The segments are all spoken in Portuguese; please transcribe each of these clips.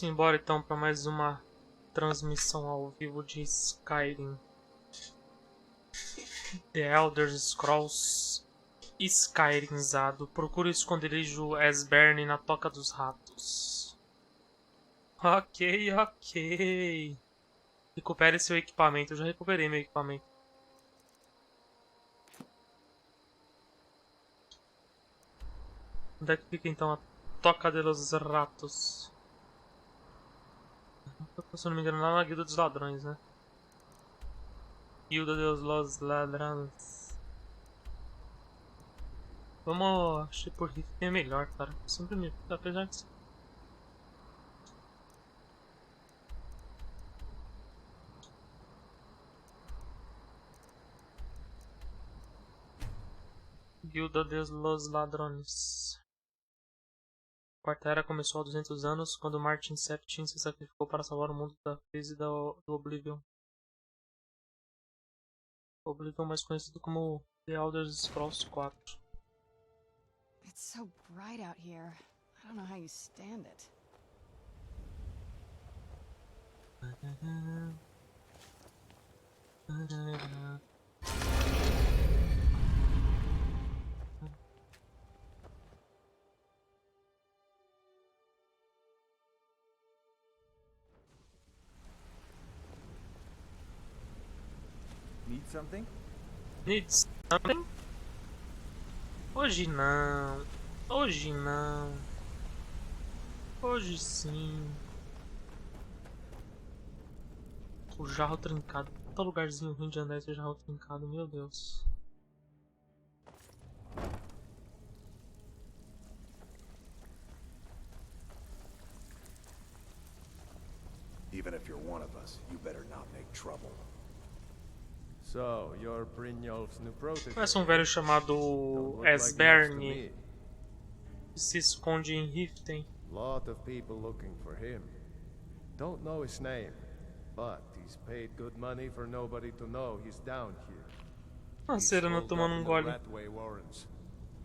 Simbora então para mais uma transmissão ao vivo de Skyrim. The Elder Scrolls Skyrimzado. Procura o esconderijo Esbern na Toca dos Ratos. Ok, ok. Recupere seu equipamento. Eu já recuperei meu equipamento. Onde é que fica então a Toca de los Ratos? Se eu não me engano, lá na Guilda dos Ladrões, né? Guilda de los Ladrões. Vamos, acho que por rifle é melhor, cara. Sempre me. Apesar de. Guilda de los Ladrões. A Quarta Era começou há 200 anos, quando Martin Septim se sacrificou para salvar o mundo da crise do Oblivion. O Oblivion mais conhecido como The Elder Scrolls 4. It's so bright out here. I don't know how you stand it. Need something? Needs something? Hoje não. Hoje não. Hoje sim. O jarro trincado. Todo lugarzinho ruim de andar esse jarro trincado, meu Deus. Even if you're one of us, you better not make trouble. So, you're Brynjolf's new protege. Conhece um velho chamado Don't look like much to Esbern me. que se esconde em Riften. Lot of people looking for him. Don't know his name, but he's paid good money for nobody to know he's down here. A He's Serana holed tomando up in the gole. Ratway Warrens.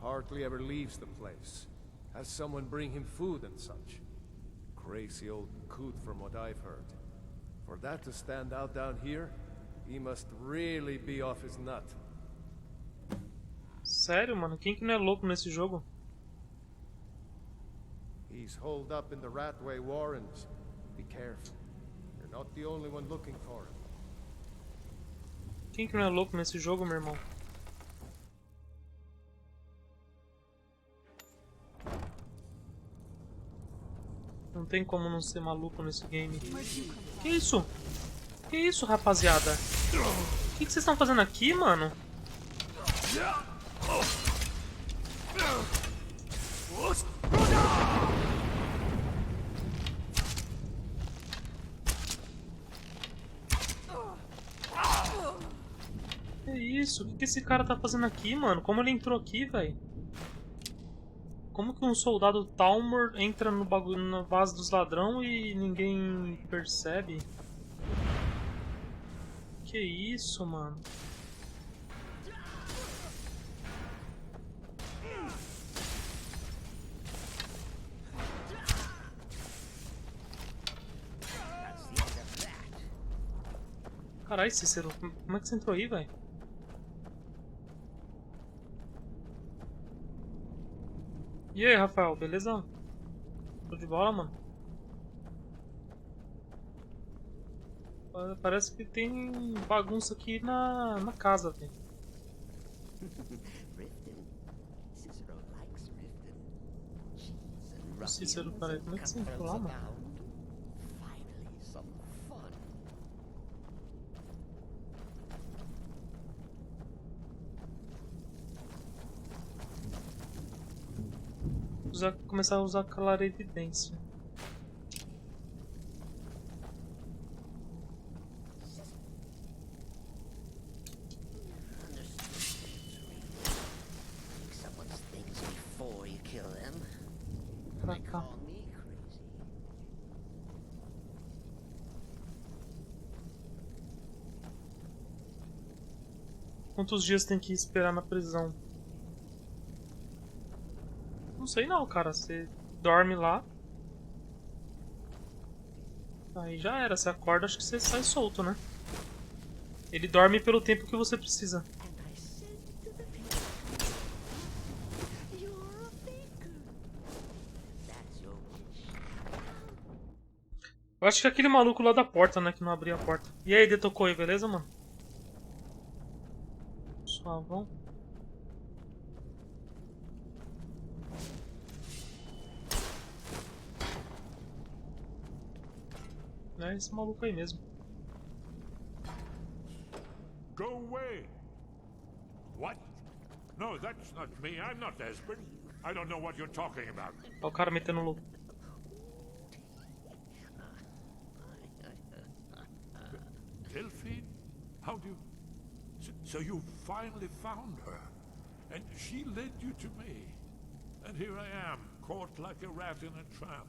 Hardly ever leaves the place. Has someone bring him food and such. Crazy old coot from what I've heard. For that to stand out down here, he must really be off his nut. Sério, mano? Quem que não é louco nesse jogo? He's holed up in the Ratway Warrens. Be careful. You're not the only one looking for him. Quem que não é louco nesse jogo, meu irmão? Não tem como não ser maluco nesse game. Que isso? Que isso, rapaziada? O que vocês estão fazendo aqui, mano? Que isso? O que esse cara tá fazendo aqui, mano? Como ele entrou aqui, velho? Como que um soldado Talmor entra no bagulho, na base dos ladrão e ninguém percebe? Que isso, mano? Caralho, Cícero, como é que você entrou aí, velho? E aí, Rafael, beleza? Tô de bola, mano. Parece que tem bagunça aqui na casa, velho. O Cícero, peraí, como é que você entrou lá, mano? Começar a usar aquela evidência. Pra cá. Quantos dias tem que esperar na prisão? Não sei não, cara. Você dorme lá. Aí já era, você acorda, acho que você sai solto, né? Ele dorme pelo tempo que você precisa. Eu acho que é aquele maluco lá da porta, né? Que não abria a porta. E aí, Detocou aí, beleza, mano? Suavão. É esse maluco aí mesmo. Go away! What? No, that's not me. I'm not Esbern. I don't know what you're talking about. Olha o cara metendo louco. Delphine? How do you... So you finally found her. And she led you to me. And here I am, caught like a rat in a trap.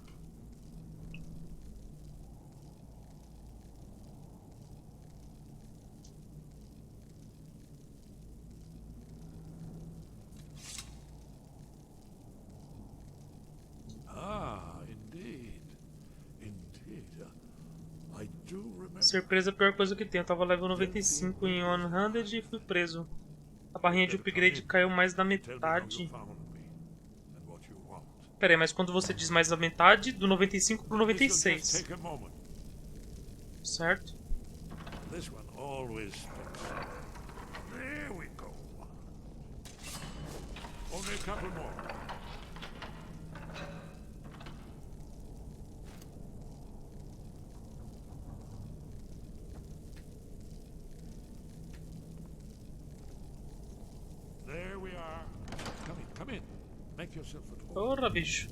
Ser preso é a pior coisa que tem. Eu tava level 95 em 100 e fui preso. A barrinha de upgrade caiu mais da metade. Pera aí, mas quando você diz mais da metade, do 95 pro 96. Certo? Porra, bicho.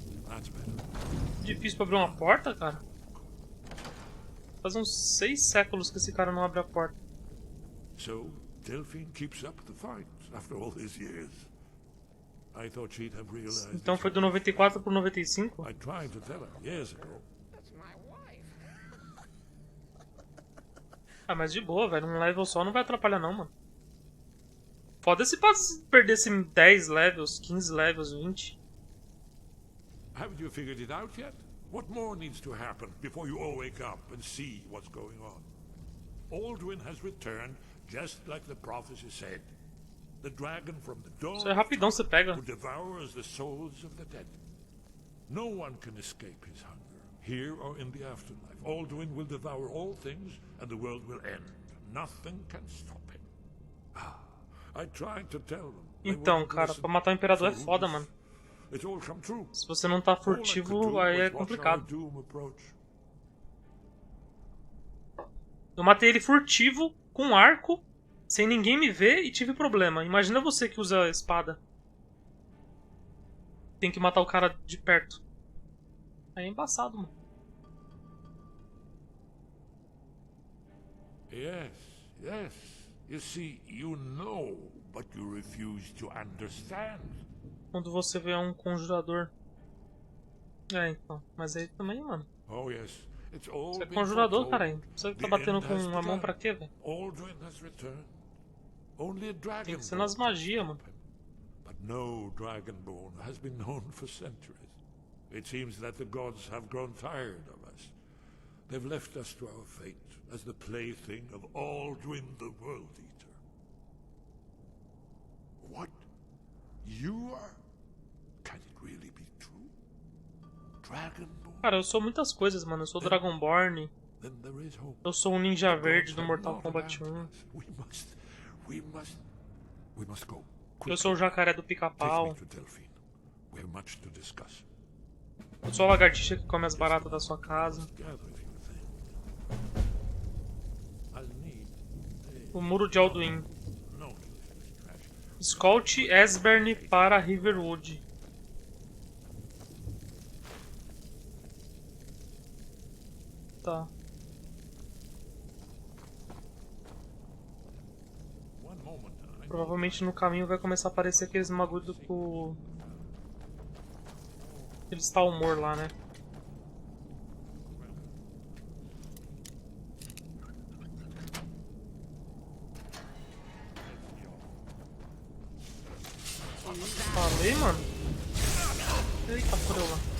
Difícil pra abrir uma porta, cara. Faz uns 6 séculos que esse cara não abre a porta. So, Delphine keeps up the fight after all these years. I thought she'd have realized. Então foi do 94 pro 95? I tried to tell her years ago. Ah, mas de boa, velho. Um level só não vai atrapalhar não, mano. Foda-se pra perdesse 10 levels, 15 levels, 20. Haven't you figured it out yet? What more needs to happen before you all wake up and see what's going on? Alduin has returned just like the prophecy said. The dragon from the dawn Isso é rapidão, você pega. who devours the souls of the dead. No one can escape his hunger, here or in the afterlife. Alduin will devour all things and the world will end. Nothing can stop him. I tried to tell them. Então, cara, pra matar o Imperador é foda, mano. Se você não tá furtivo, aí é complicado. Eu matei ele furtivo, com arco, sem ninguém me ver e tive problema. Imagina você que usa a espada. Tem que matar o cara de perto. Aí é embaçado, mano. Yes, yes. You see, you know, but you refuse to understand. Quando você vê um conjurador. É, então. Mas aí também, mano. Oh, yes. It's all Você é conjurador, caralho. Você tá batendo com a mão pra quê, velho? Tem que ser nas magias, mano. But no dragonborn has been known for centuries. It seems that the gods have grown tired of us. They've left us to our fate as the plaything of Alduin the World Eater. What? You are? Can it really be true? Dragonborn? Cara, eu sou muitas coisas, mano. Eu sou Dragonborn. Eu sou um ninja verde do Mortal Kombat 1. Eu sou o jacaré do pica-pau. Eu sou a lagartixa que come as baratas da sua casa. O muro de Alduin. Escolte Esbern para Riverwood. Tá. Provavelmente no caminho vai começar a aparecer aqueles bagulho do... Aqueles tal humor lá, né? Falei, mano. Eita, por eu lá.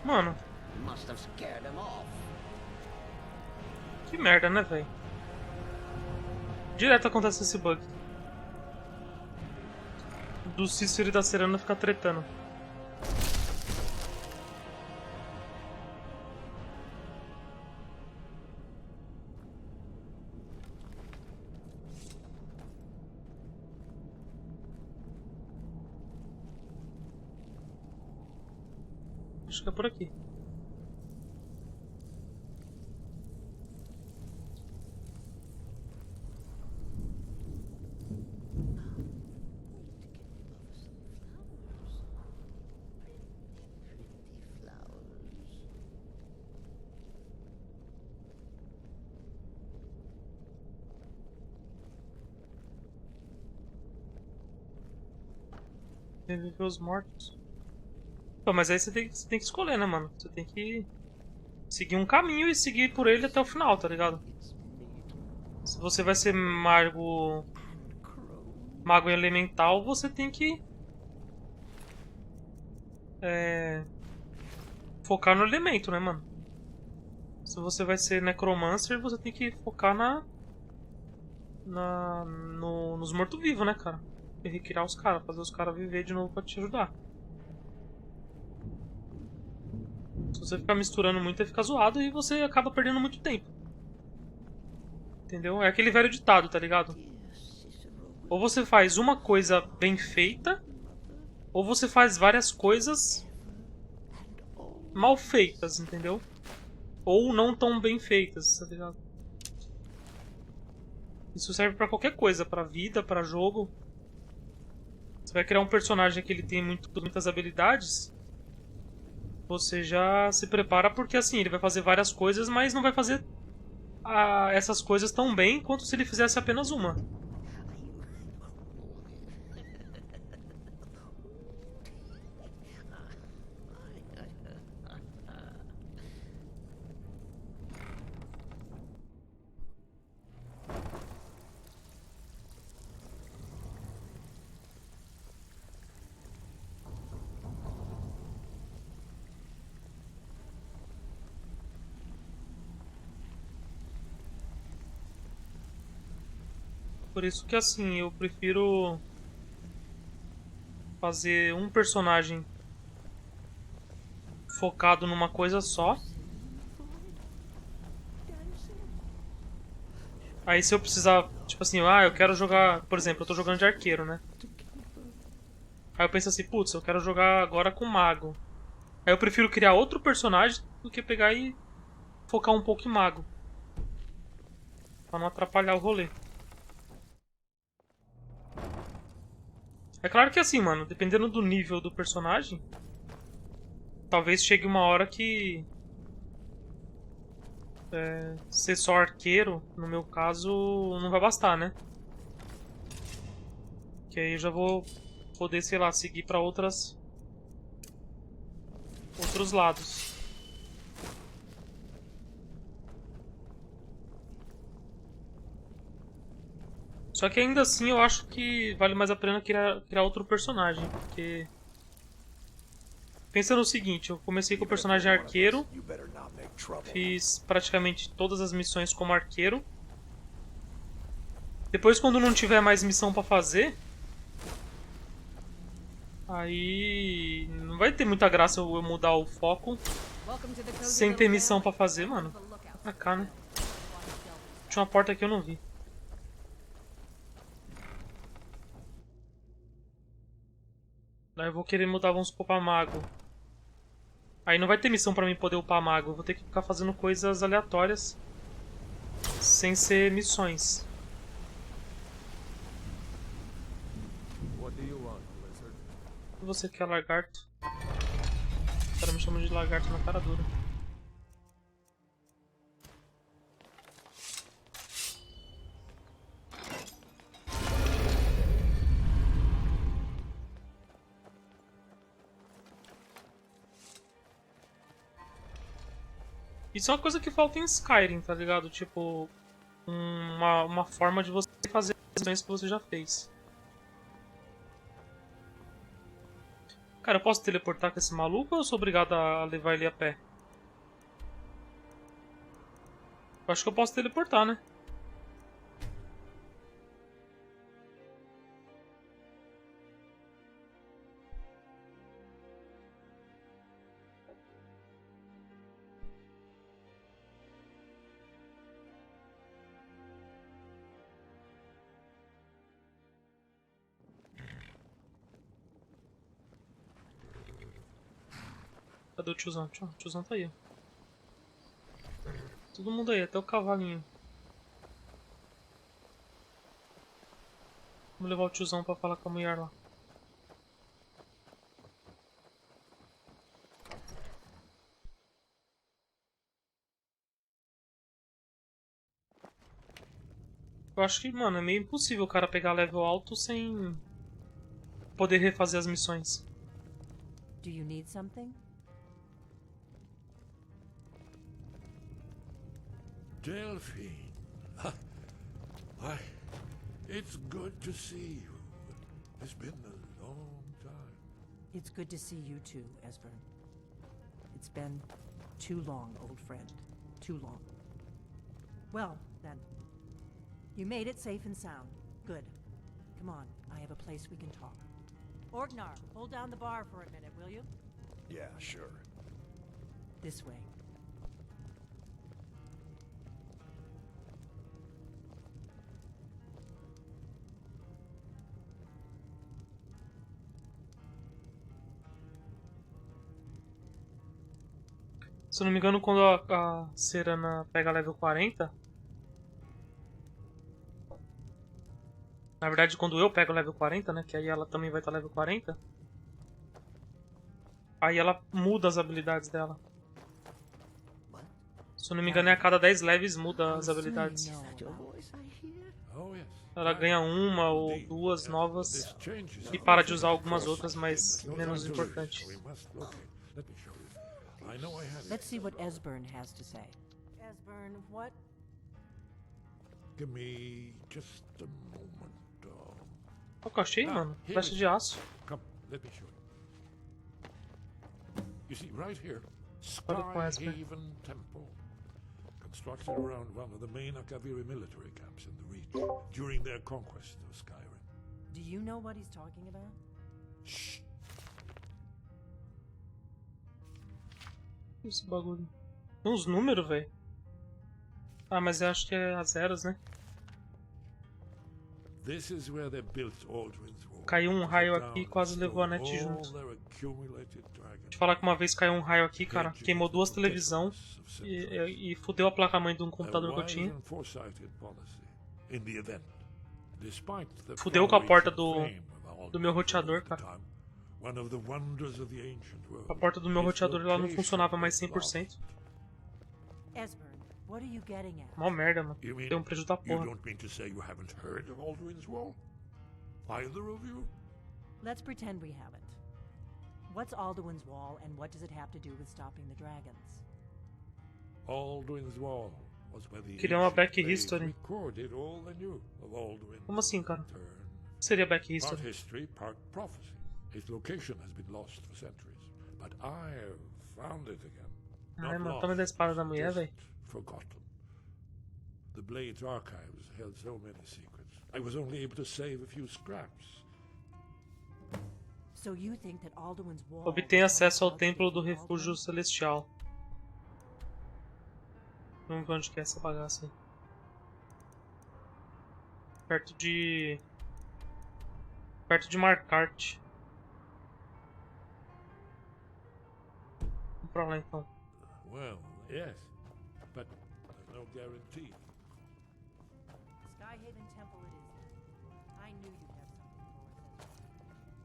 Mano, Must have scared him off. que merda, né, velho? Direto acontece esse bug. Do Cícero e da Serana ficar tretando. Acho que é por aqui. Reviver os mortos. Pô, mas aí você tem que escolher, né, mano? Você tem que seguir um caminho e seguir por ele até o final, tá ligado? Se você vai ser mago elemental, você tem que focar no elemento, né, mano? Se você vai ser necromancer, você tem que focar nos mortos-vivos, né, cara? E recriar os caras, fazer os caras viver de novo pra te ajudar. Se você ficar misturando muito, aí fica zoado e você acaba perdendo muito tempo. Entendeu? É aquele velho ditado, tá ligado? Ou você faz uma coisa bem feita, ou você faz várias coisas mal feitas, entendeu? Ou não tão bem feitas, tá ligado? Isso serve pra qualquer coisa, pra vida, pra jogo. Você vai criar um personagem que ele tem muitas habilidades, você já se prepara porque assim, ele vai fazer várias coisas, mas não vai fazer essas coisas tão bem quanto se ele fizesse apenas uma. Por isso que assim, eu prefiro fazer um personagem focado numa coisa só. Aí se eu precisar, tipo assim, eu quero jogar, por exemplo, eu tô jogando de arqueiro, né? Aí eu penso assim, putz, eu quero jogar agora com mago. Aí eu prefiro criar outro personagem do que pegar e focar um pouco em mago. Pra não atrapalhar o rolê. É claro que assim, mano, dependendo do nível do personagem, talvez chegue uma hora que ser só arqueiro, no meu caso, não vai bastar, né? Que aí eu já vou poder, sei lá, seguir pra outros lados. Só que ainda assim eu acho que vale mais a pena criar outro personagem, porque... Pensa no seguinte, eu comecei com o personagem arqueiro, fiz praticamente todas as missões como arqueiro. Depois, quando não tiver mais missão pra fazer, aí não vai ter muita graça eu mudar o foco sem ter missão pra fazer, mano. Pra cá, né? Tinha uma porta aqui que eu não vi. Aí eu vou querer mudar, vamos supor, pra mago. Aí não vai ter missão pra mim poder upar mago. Eu vou ter que ficar fazendo coisas aleatórias sem ser missões. E você quer lagarto? O cara me chama de lagarto na cara dura. Isso é uma coisa que falta em Skyrim, tá ligado? Tipo, uma forma de você fazer as missões que você já fez. Cara, eu posso teleportar com esse maluco ou eu sou obrigado a levar ele a pé? Eu acho que eu posso teleportar, né? Cadê o tiozão? O tiozão tá aí, ó. Todo mundo aí, até o cavalinho. Vamos levar o tiozão pra falar com a mulher lá. Eu acho que, mano, é meio impossível o cara pegar level alto sem poder refazer as missões. Do you need something? Delphine. Why, it's good to see you. It's been a long time. It's good to see you too, Esbern. It's been too long, old friend. Too long. Well, then. You made it safe and sound. Good. Come on, I have a place we can talk. Orgnar, hold down the bar for a minute, will you? Yeah, sure. This way. Se eu não me engano, quando a Serana pega level 40... Na verdade, quando eu pego level 40, né? Que aí ela também vai estar level 40. Aí ela muda as habilidades dela. Se eu não me engano, é a cada 10 levels muda as habilidades. Oh, yes. Ela ganha uma ou duas novas e para de usar algumas outras, mas menos importante. We must locate. Let me show you. I know I had it. Let's see what Esbern has to say. Esbern, what? Give me just a moment. Olha o que eu achei, mano. Flecha de aço. Come, let me show you. You see, right here, Olha com essa. Skyrim Temple, constructed around one of the main Akaviri military camps in the region during their conquest of Skyrim. Do you know what he's talking about? Shh. Esse bagulho. Tem uns números, velho. Ah, mas eu acho que é as eras, né? This is where they built Aldrin's Wall. Caiu um raio aqui e quase levou a net junto. Deixa eu falar que uma vez caiu um raio aqui, cara. Queimou duas televisões e fudeu a placa-mãe de um computador que eu tinha. Fudeu com a porta do meu roteador, cara. A porta do meu roteador ela não funcionava mais 100%. Esbern, what are you getting at? Mó merda, mano. Deu um prejuízo da You porra. don't mean to say you haven't heard of Aldrin's Wall? Either of you? Let's pretend we haven't. What's Alduin's Wall, and what does it have to do with stopping the dragons? Aldrin's Wall was where the Queria uma back ancient history. Braves recorded all they knew of Aldrin. Como assim, cara? Turn. O que seria back Part history? history, part prophecy. Its location has been lost for centuries, but I've found it again. Ai, Not mano, toma da lost, espada da mulher, just velho. forgotten. The Blade's archives held so many secrets. I was only able to save a few scraps. So you think that Alduin's Wall... Obtém acesso ao Templo do Refúgio Celestial. Vamos ver onde que é essa bagaça aí. Perto de Markart. Vamos pra lá então. Well, yes, but there's no guarantee. Skyhaven Temple it is then. I knew you'd have something for us, Esbern.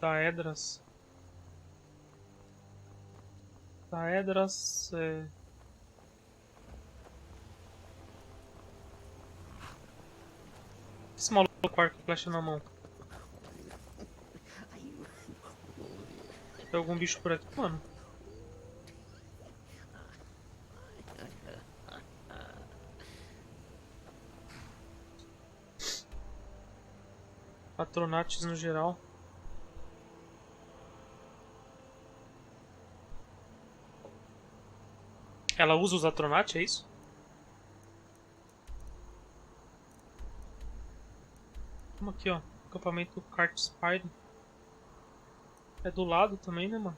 Daedras. Daedras é... Esse maluco com arco e flecha na mão. Tem algum bicho por aqui, mano? Patronates no geral. Ela usa os atronates, é isso? Vamos aqui, ó. Acampamento do Kart Spire. É do lado também, né, mano?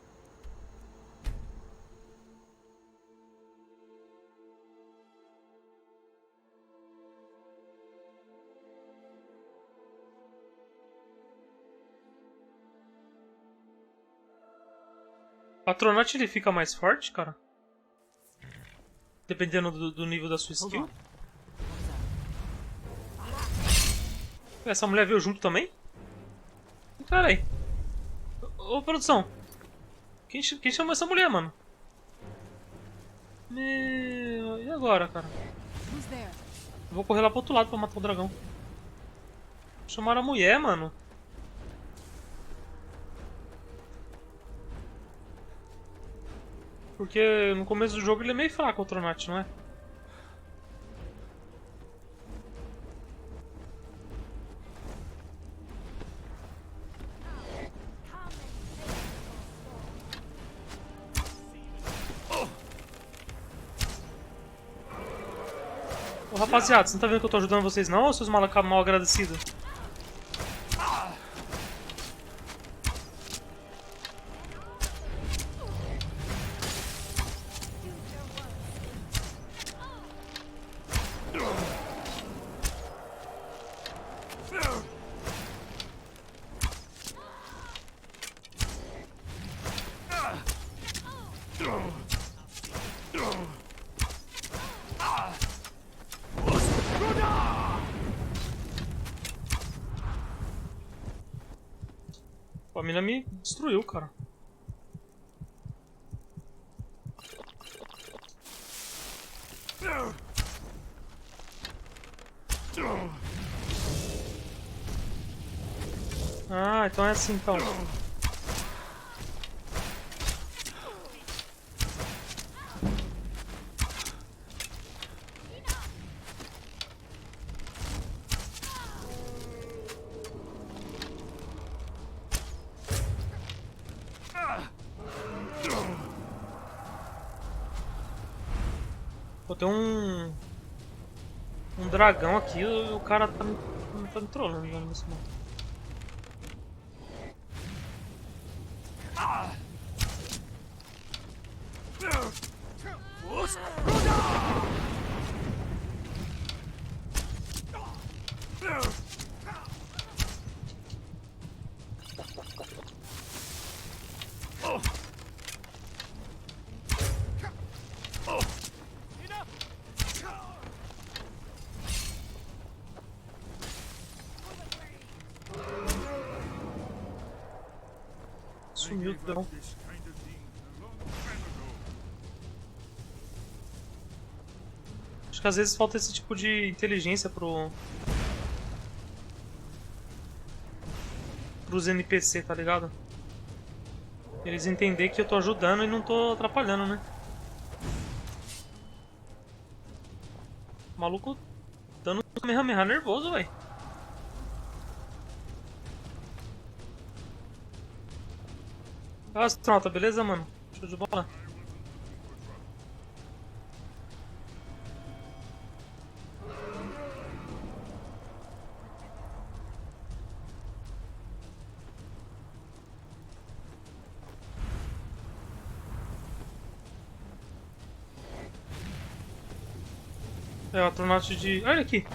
O Atronate ele fica mais forte, cara? Dependendo do nível da sua skill. Essa mulher veio junto também? Pera aí. Ô, produção. Quem chamou essa mulher, mano? Meu... E agora, cara? Who's there? Eu vou correr lá pro outro lado pra matar o dragão. Chamaram a mulher, mano. Porque no começo do jogo ele é meio fraco, o Tronate, não é? Ô, rapaziada, você não tá vendo que eu tô ajudando vocês não, ou seus mal agradecidos? Pô, a mina me destruiu, cara. Ah, então é assim então. Pô, tem um dragão aqui, o cara tá me trollando já nesse momento. Sumiu o dragão. Acho que às vezes falta esse tipo de inteligência pros NPC, tá ligado? Eles entender que eu tô ajudando e não tô atrapalhando, né? O maluco dando Kamehameha nervoso, velho. Ah, astronauta, beleza, mano? Show de bola. É o astronauta de... Olha aqui.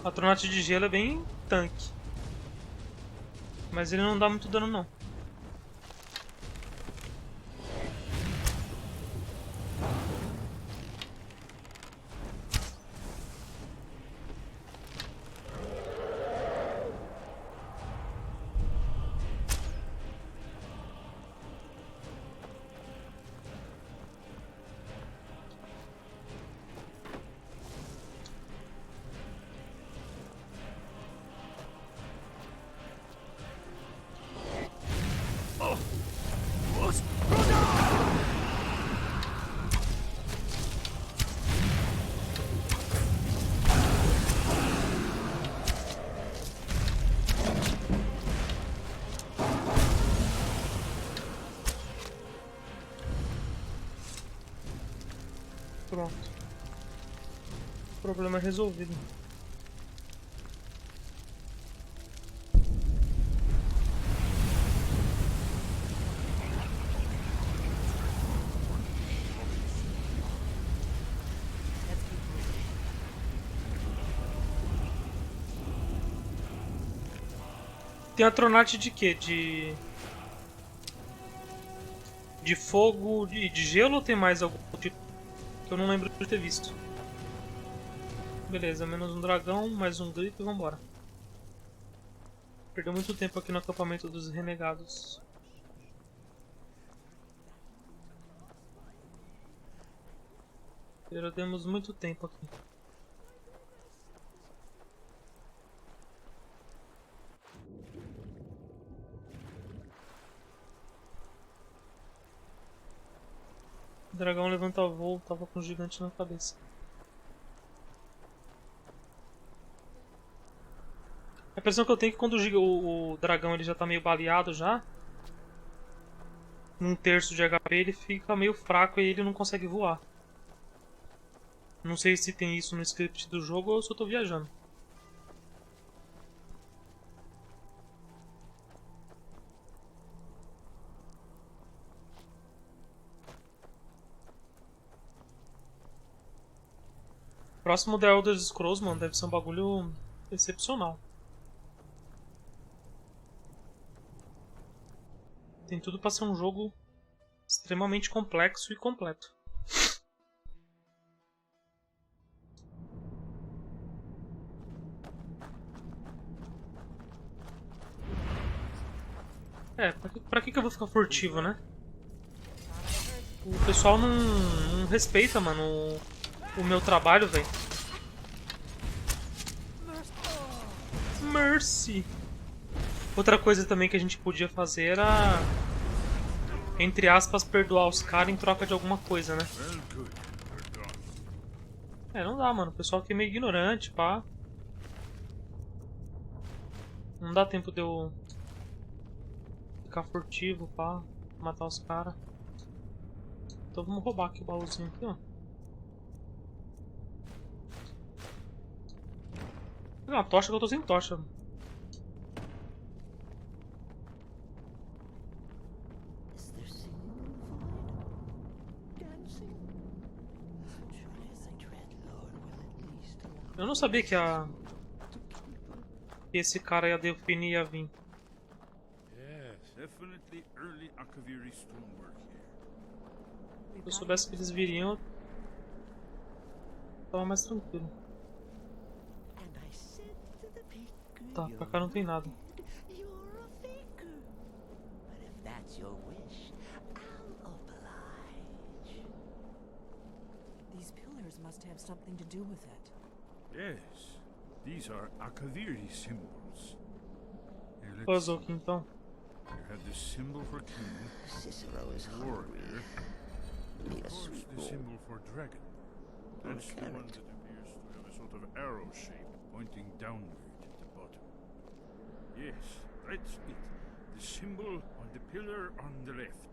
O astronauta de gelo é bem tanque. Mas ele não dá muito dano, não. Pronto. Problema resolvido. Tem a Tronate de quê? De fogo e de gelo ou tem mais algum tipo que eu não lembro de ter visto? Beleza, menos um dragão, mais um grito e vambora. Perdeu muito tempo aqui no acampamento dos renegados. Perdemos muito tempo aqui. O dragão levanta voo, tava com um gigante na cabeça. A impressão que eu tenho é que quando o dragão ele já tá meio baleado já, num terço de HP ele fica meio fraco e ele não consegue voar. Não sei se tem isso no script do jogo ou se eu tô viajando. Próximo da Elder Scrolls, mano, deve ser um bagulho excepcional. Tem tudo pra ser um jogo extremamente complexo e completo. É, pra que eu vou ficar furtivo, né? O pessoal não respeita, mano, o meu trabalho, velho. Mercy! Outra coisa também que a gente podia fazer era, entre aspas, perdoar os caras em troca de alguma coisa, né? É, não dá, mano. O pessoal aqui é meio ignorante, pá. Não dá tempo de eu ficar furtivo, pá. Matar os caras. Então vamos roubar aqui o baúzinho aqui, ó. Vou pegar uma tocha que eu tô sem tocha. Eu não sabia que esse cara ia definir e ia vir. Se eu soubesse que eles viriam, eu tava mais tranquilo. Tá, pra cá não tem nada. These pillars must have something to do with it. Yes, these are Akaviri symbols. Here, let's Puzzle see. aqui então. You have the symbol for king, Cicero is warrior, Need a of course sweet the roll. symbol for dragon. That's the one carrot. that appears to have a sort of arrow shape pointing downward at the bottom. Yes, that's it. The symbol on the pillar on the left.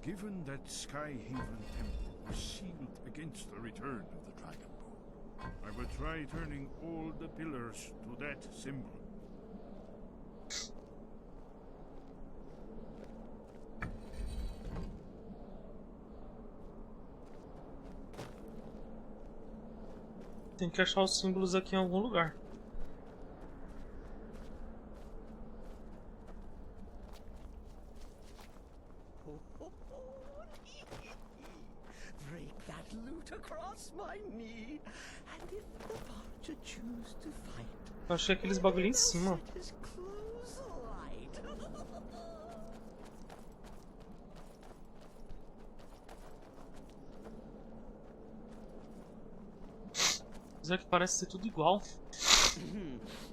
Given that Skyhaven Temple was sealed against the return of the Dragon Ball, I will try turning all the pillars to that symbol. Tem que achar os símbolos aqui em algum lugar. Break that loot across my knee, and if the vulture choose to fight, Eu achei aqueles bagulho em cima. set his clothes alight. Apesar que parece ser tudo igual.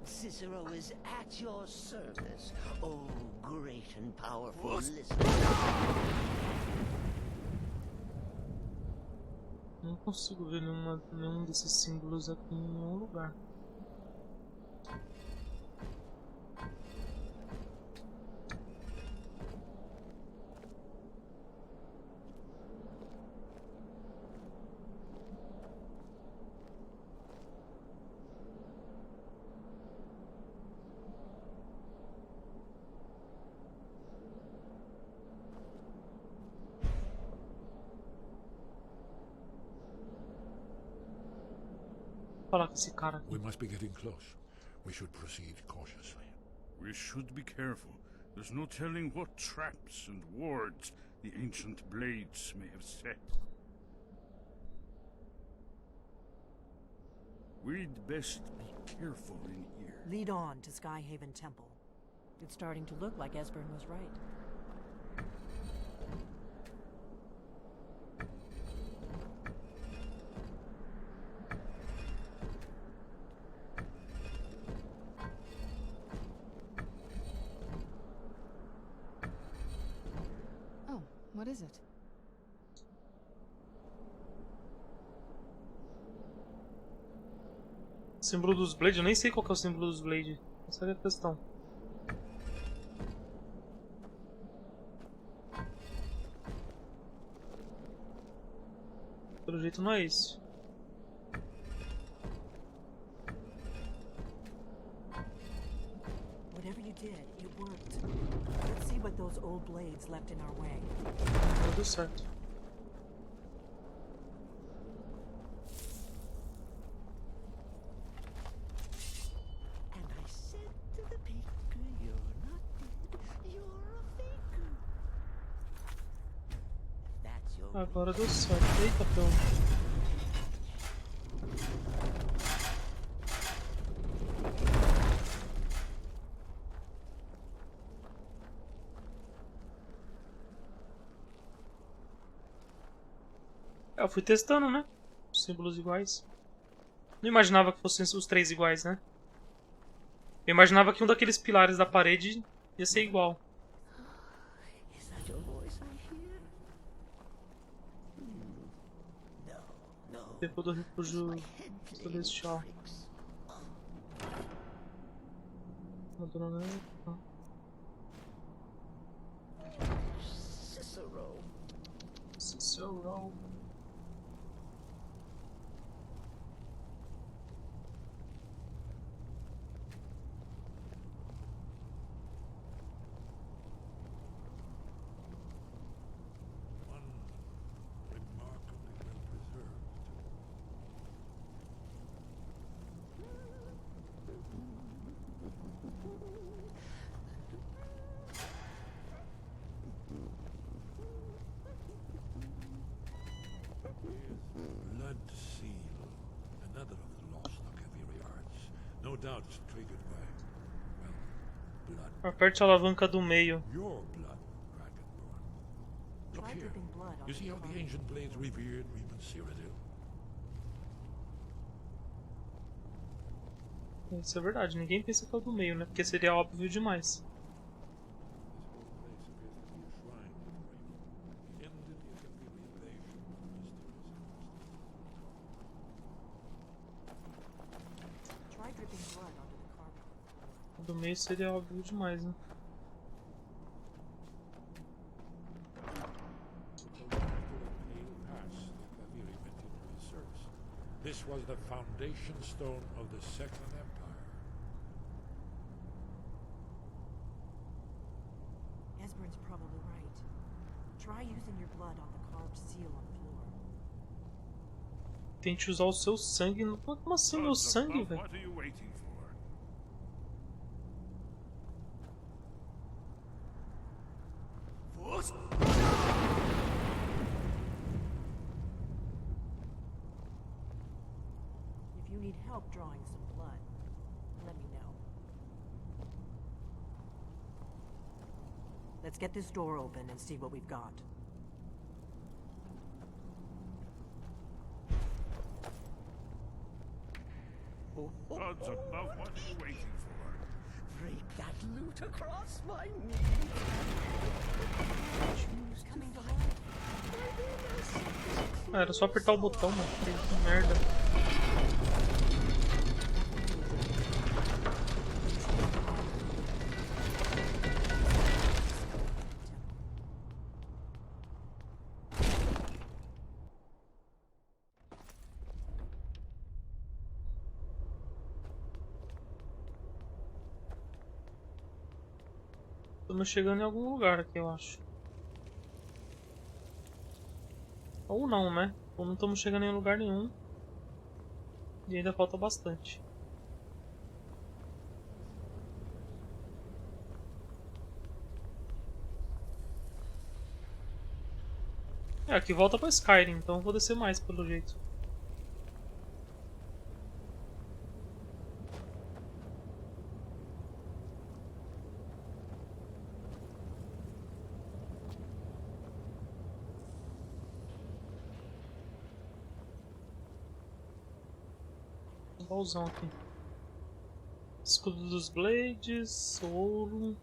Cicero is at your service, oh great and powerful listener. Não consigo ver nenhum desses símbolos aqui em nenhum lugar. falar com esse cara aqui. We must be getting close. We should proceed cautiously. We should be careful. There's no telling what traps and wards the ancient blades may have set. We'd best be careful in here. Lead on to Skyhaven Temple. It's starting to look like Esbern was right. Oh, what is it? Símbolo dos Blades, eu nem sei qual que é o símbolo dos Blades. Essa é a questão. Pelo jeito não é esse. Whatever you did, it worked. Let's see what those old blades left in our way. Não deu certo. And I said to the baker, you're not dead, you're a faker. If that's your Agora deu certo. Eita, pronto. Eu fui testando, né? Os símbolos iguais. Não imaginava que fossem os três iguais, né? Eu imaginava que um daqueles pilares da parede ia ser igual. Is that your voice I hear? No, no. Depois do refúgio My head playing celestial. tricks. Cicero. Cicero. One remarkably well preserved. Blood seal. Another of the lost Akaviri arts. No doubt triggered by, well, blood. Aperte a alavanca do meio. Your blood, Dragonborn. Look Try here. dripping blood You onto see how carpet. the ancient blades revered Reman Cyrodiil? Isso é verdade, ninguém pensa que é o do meio, né? Porque seria óbvio demais. This whole place appears to be a shrine of Reman. He ended the Akaviri invasion with mysterious. Try dripping blood onto the carpet. O do meio seria óbvio demais, né? This was the foundation stone of the Second Empire. Esbern's probably right. Try using your blood on the carved seal on the floor. Tente usar o seu sangue. Como assim meu Gods sangue, above, velho? what are you waiting for? Force. If you need help drawing some blood, let me know. Let's get this door open and see what we've got. Gods above, what are you waiting for? Break that loot across my knee. Choose to Coming to fight. life. My innocence. Ah, era só apertar o botão, mano. Que merda. Estamos chegando em algum lugar aqui, eu acho. Ou não, né? Ou não estamos chegando em lugar nenhum. E ainda falta bastante. É, aqui volta pra Skyrim, então eu vou descer mais pelo jeito. Um baúzão aqui. Escudo dos Blades, ouro.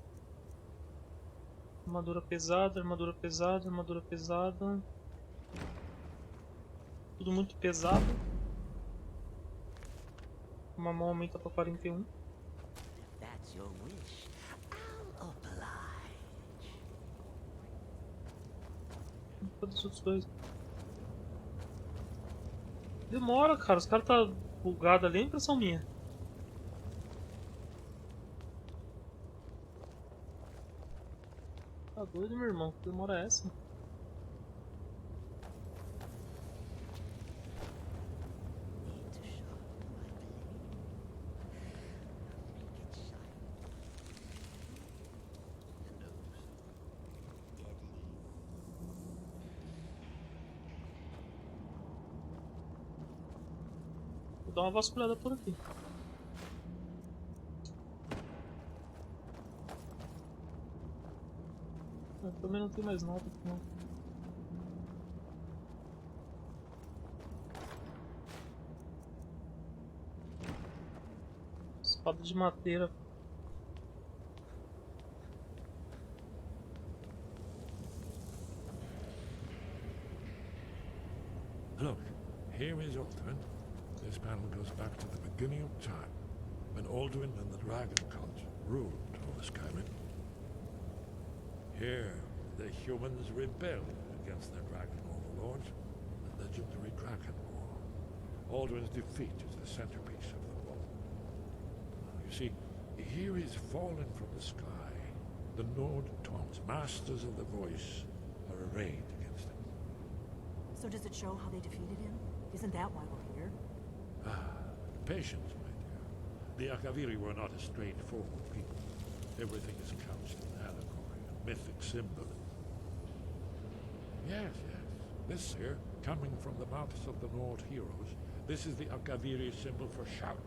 Armadura pesada, armadura pesada, armadura pesada. Tudo muito pesado. Uma mão aumenta pra 41. If that's your wish, I'll oblige. Cadê os outros dois? Demora, cara. Os caras tá bugado ali, é impressão minha. Tá doido, meu irmão? Que demora é essa? Need to sharpen my blade. Make it shine. The nose. Deadly. Vou dar uma vasculhada por aqui. Também não tem mais nada aqui, não. Espada de madeira. Look, here is Alduin. This panel goes back to the beginning of time, when Alduin and the Dragon Cult ruled over Skyrim. Here, the humans rebelled against their dragon overlords, the legendary Dragon War. Alduin's defeat is the centerpiece of the war. You see, here is fallen from the sky. The Nord Taunts, masters of the voice, are arrayed against him. So does it show how they defeated him? Isn't that why we're here? Patience, my dear. The Akaviri were not a straightforward people. Everything is couched in allegory and mythic symbolism. Yes, yes. This here, coming from the mouths of the Nord heroes, this is the Akaviri symbol for shout.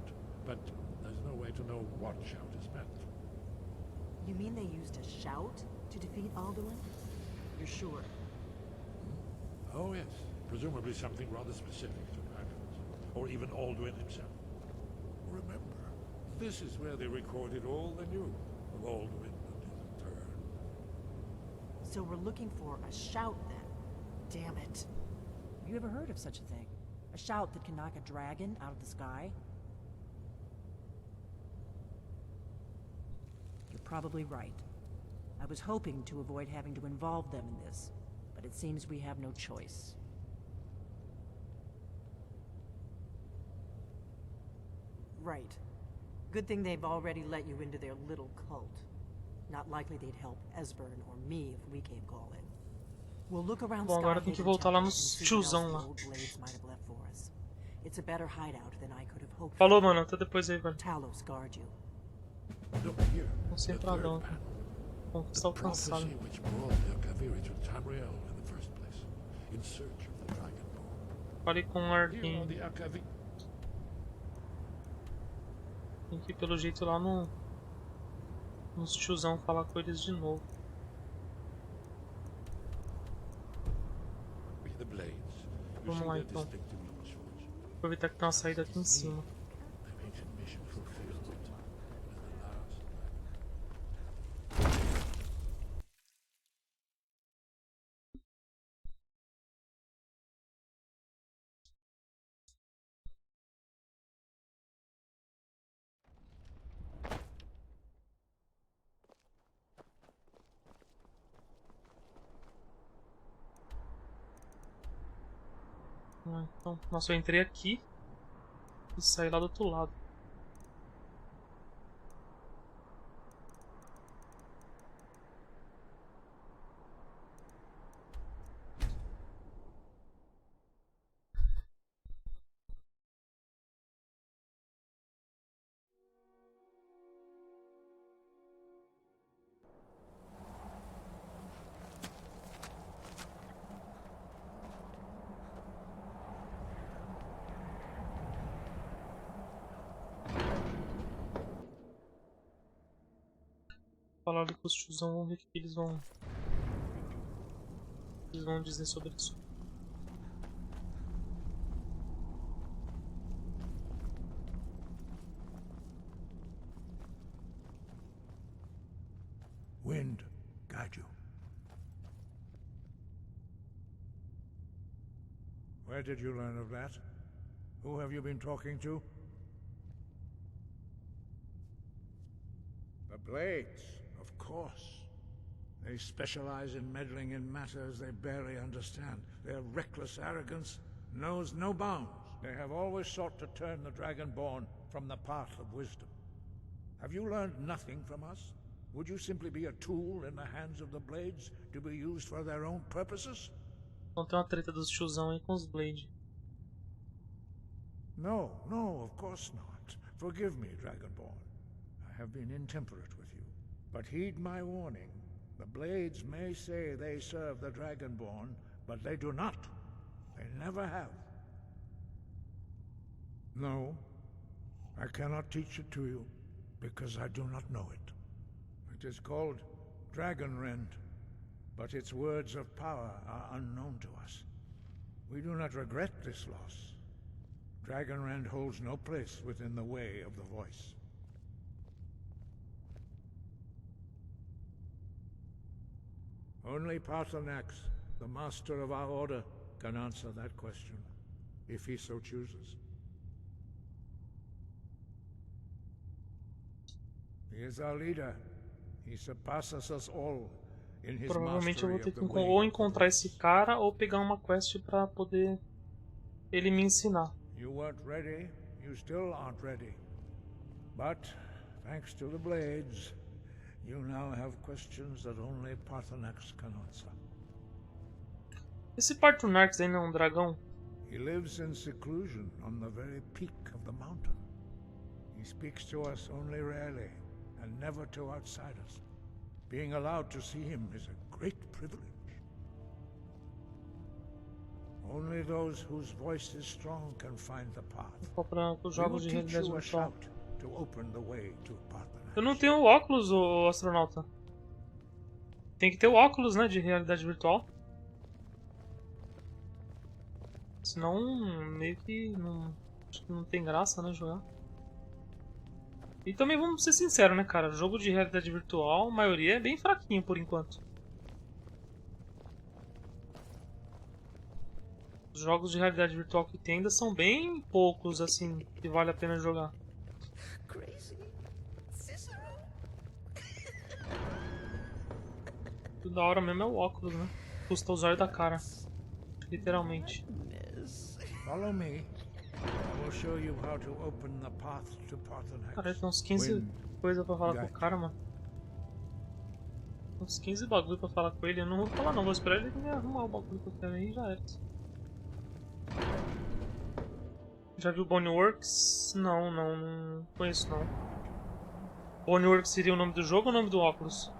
But there's no way to know what shout is meant. You mean they used a shout to defeat Alduin? You're sure? Oh, yes. Presumably something rather specific to dragons, or even Alduin himself. Remember, this is where they recorded all they knew of Alduin and his turn. So we're looking for a shout then. Damn it. You ever heard of such a thing? A shout that can knock a dragon out of the sky? You're probably right. I was hoping to avoid having to involve them in this, but it seems we have no choice. Right. Good thing they've already let you into their little cult. Not likely they'd help Esbern or me if we came calling. We'll look around Bom, agora tem que voltar lá nos tiozão lá. It's a better hideout than I could have hoped. Falou, mano. Até depois aí, velho. Talos guard you. Look here, the Concentradão. third panel. Conquista The alcançada. prophecy which brought the Akaviri to Tamriel in the first place, in search of the Dragonborn. Falei com o Here are Arquim. the Akaviri. Tem que ir pelo jeito lá nos tiozão falar com eles de novo. With the blades. You Vamos see lá their então. distinctive long swords. Aproveitar que tem uma saída aqui em cima. Their ancient mission fulfilled with the last Então, nossa, eu entrei aqui e saí lá do outro lado. falar ali com os tiozão, vamos ver o que eles vão dizer sobre isso. Wind, guide you. Where did you learn of that? Who have you been talking to? The Blades, of course. They specialize in meddling in matters they barely understand. Their reckless arrogance knows no bounds. They have always sought to turn the Dragonborn from the path of wisdom. Have you learned nothing from us? Would you simply be a tool in the hands of the Blades to be used for their own purposes? Então tem uma treta dos tiozão aí com os Blade. No, of course not. Forgive me, Dragonborn. I have been intemperate with you. But heed my warning. The Blades may say they serve the Dragonborn, but they do not. They never have. No, I cannot teach it to you, because I do not know it. It is called Dragonrend, but its words of power are unknown to us. We do not regret this loss. Dragonrend holds no place within the way of the voice. Only Paarthurnax, the master of our order, can answer that question, if he so chooses. He is our leader. He surpasses us all in his Provavelmente eu vou ter mastery que of the way. ou encontrar esse cara ou pegar uma quest pra poder ele me ensinar. You weren't ready. You still aren't ready. But, thanks to the Blades, you now have questions that only Paarthurnax can answer. Esse Paarthurnax aí não é um dragão? He lives in seclusion on the very peak of the mountain. He speaks to us only rarely, and never to outsiders. Being allowed to see him is a great privilege. Only those whose voice is strong can find the path. Vou para os jogos de realidade virtual. Shout to open the way to Paarthurnax. Eu não tenho óculos, ô astronauta. Tem que ter o óculos, né, de realidade virtual. Senão, meio que não, acho que não tem graça, né, jogar. E também vamos ser sinceros, né, cara, jogo de realidade virtual, a maioria é bem fraquinho por enquanto. Os jogos de realidade virtual que tem ainda são bem poucos, assim, que vale a pena jogar. Tudo da hora mesmo é o óculos, né? Custa os olhos da cara. Literalmente. Follow me. I will show you how to open the path to Paarthurnax. Cara, tem uns 15 coisas pra falar com o cara, mano. Uns 15 bagulho pra falar com ele. Eu não vou falar não, vou esperar ele me arrumar o bagulho que eu quero aí e já era. Já viu Boneworks? Não conheço não. Boneworks seria o nome do jogo ou o nome do óculos?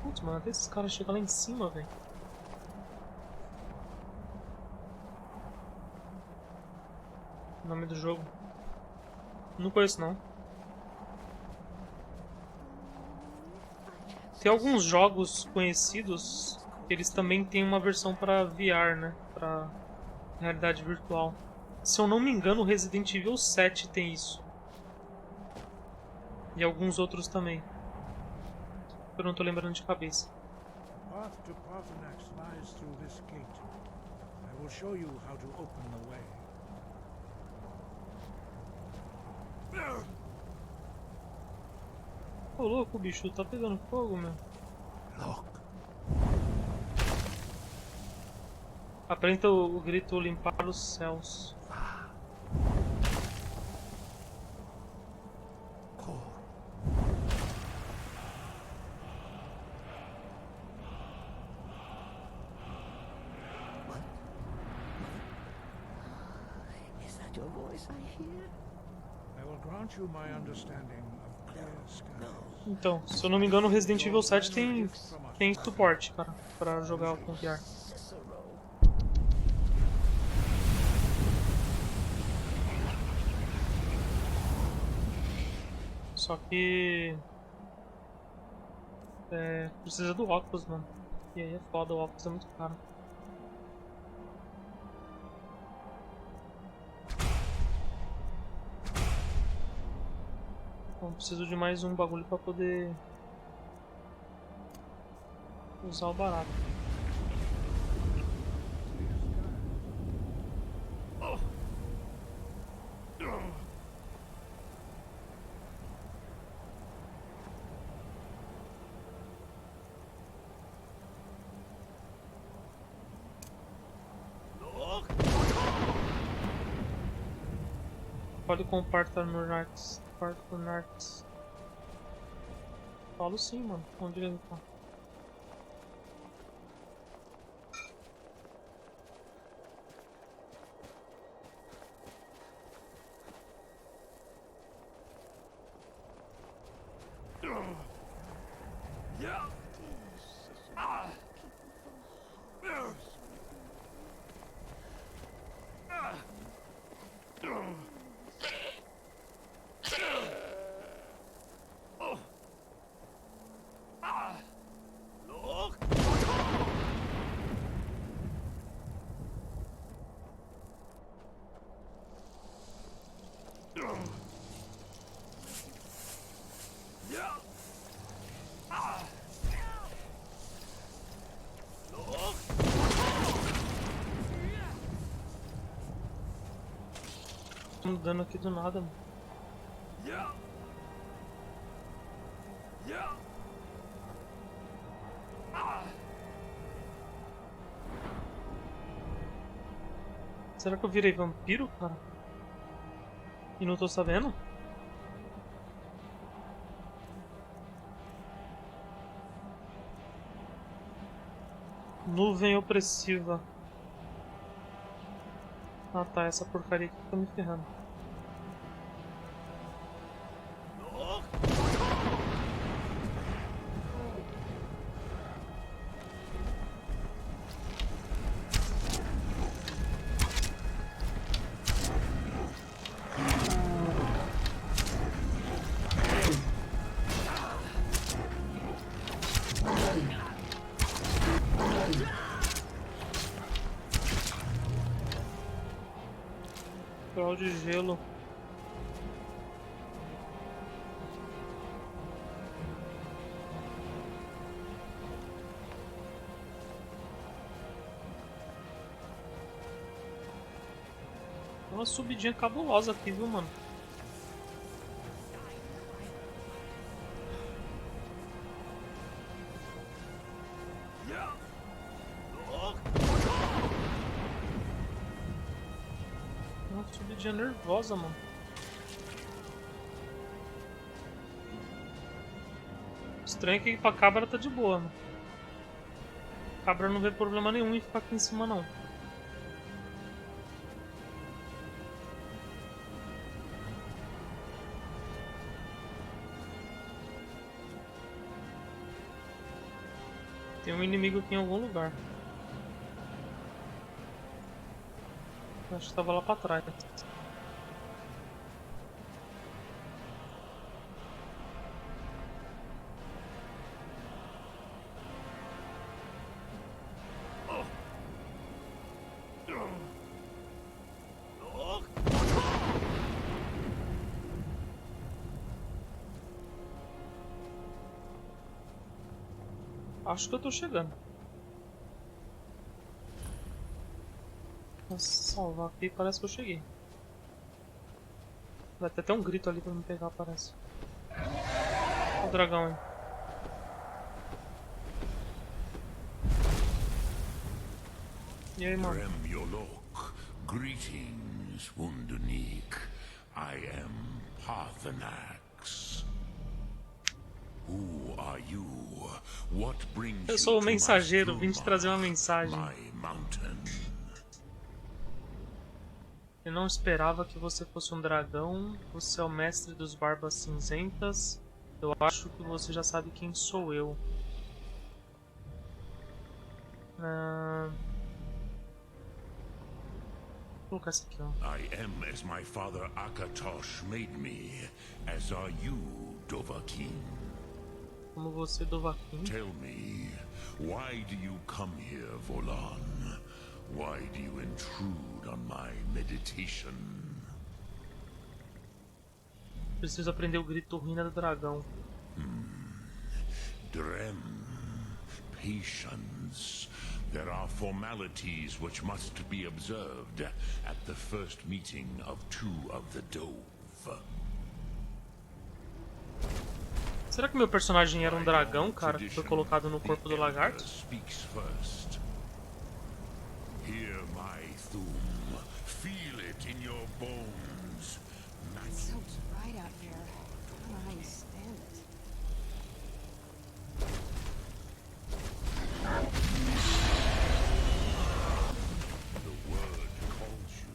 Putz, mano, até esses caras chegam lá em cima, velho. O nome do jogo? Não conheço não. Tem alguns jogos conhecidos, eles também têm uma versão para VR, né? Para realidade virtual. Se eu não me engano, o Resident Evil 7 tem isso. E alguns outros também. Eu não tô lembrando de cabeça. Path to Paarthurnax lies through this gate. I will show you how to open the way. Ô louco, bicho, tá pegando fogo, meu. Look. Aparenta o grito limpar os céus. Is that your voice I hear? I will grant you my understanding of clear skies. Então, se eu não me engano, o Resident Evil 7 tem suporte, cara, pra jogar com VR. Só que... precisa do óculos, mano. E aí é foda, o óculos é muito caro. Então preciso de mais um bagulho pra poder usar o barato. Pode compartilhar no Narcs. Falo sim, mano. Onde ele tá? Tô mudando aqui do nada, mano. Será que eu virei vampiro, cara? E não tô sabendo? Nuvem opressiva. Ah tá, essa porcaria aqui tá me ferrando. Troll de gelo. Uma subidinha cabulosa aqui, viu, mano? Uma subidinha nervosa, mano. Estranho que pra cabra tá de boa, mano. Cabra não vê problema nenhum em ficar aqui em cima, não. Tem um inimigo aqui em algum lugar. Acho que tava lá pra trás. Acho que eu tô chegando. Vou salvar aqui, parece que eu cheguei. Vai ter até um grito ali pra me pegar, parece. Olha o dragão aí. E aí, mano? Greetings, Wundernik. I am Parthenax. Who are you? What brings Eu sou o you to mensageiro, my vim te trazer uma Struma, mensagem. my mountain? Eu não esperava que você fosse um dragão. Você é o mestre dos barbas cinzentas. Eu acho que você já sabe quem sou eu. Vou colocar essa aqui, ó. I am as my father Akatosh made me, as are you, Dovahkiin? Como você, Dovahkiin? Tell me, why do you come here, Volan? Why do you intrude on my meditation? Preciso aprender o grito ruína do dragão. Drem, patience. There are formalities which must be observed at the first meeting of two of the Dove. Será que meu personagem era um dragão, cara, que foi colocado no corpo do lagarto? Speaks first. Hear my thum. Feel it in your bones. It's so bright out here. I don't know how you stand it. The word calls you.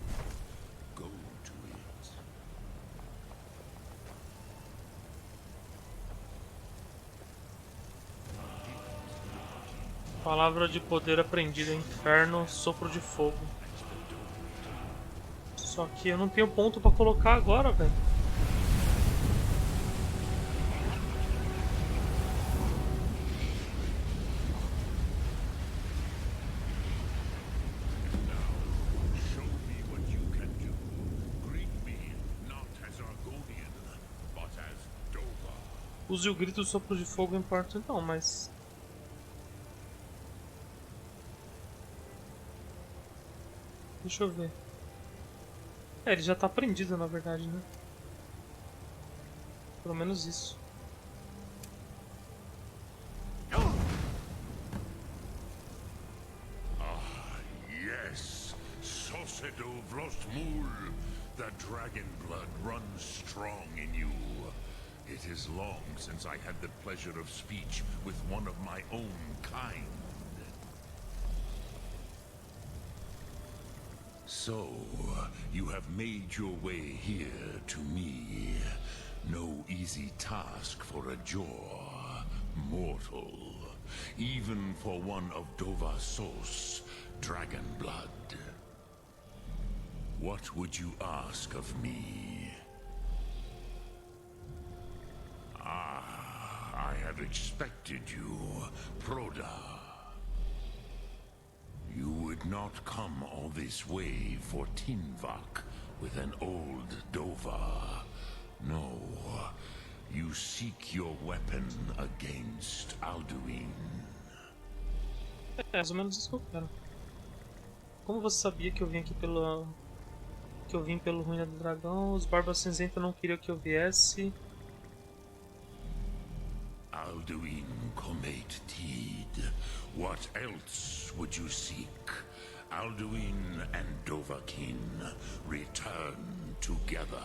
Go to it. Palavra de poder aprendida, inferno, sopro de fogo. Só que eu não tenho ponto pra colocar agora, velho. Show me what you can do. Greet me not as Argonian, but as Dova. Use o grito sopro de fogo em parte então, mas... Deixa eu ver. É, ele já tá prendido na verdade, né? Pelo menos isso. Yes, Sosedo Vlostmul. The dragon blood runs strong in you. It is long since I had the pleasure of speech with one of my own kind. So, you have made your way here to me. No easy task for a jaw, mortal. Even for one of Dovahsos, dragon blood. What would you ask of me? I had expected you, Proda. You would not come all this way for Tinvak with an old Dova. No, you seek your weapon against Alduin. É mais ou menos isso que eu quero. Como você sabia que eu vim aqui pelo... Que eu vim pelo Ruína do Dragão? Os Barbas Cinzentos não queriam que eu viesse. Alduin Comate Teed. What else would you seek? Alduin and Dovahkiin return together.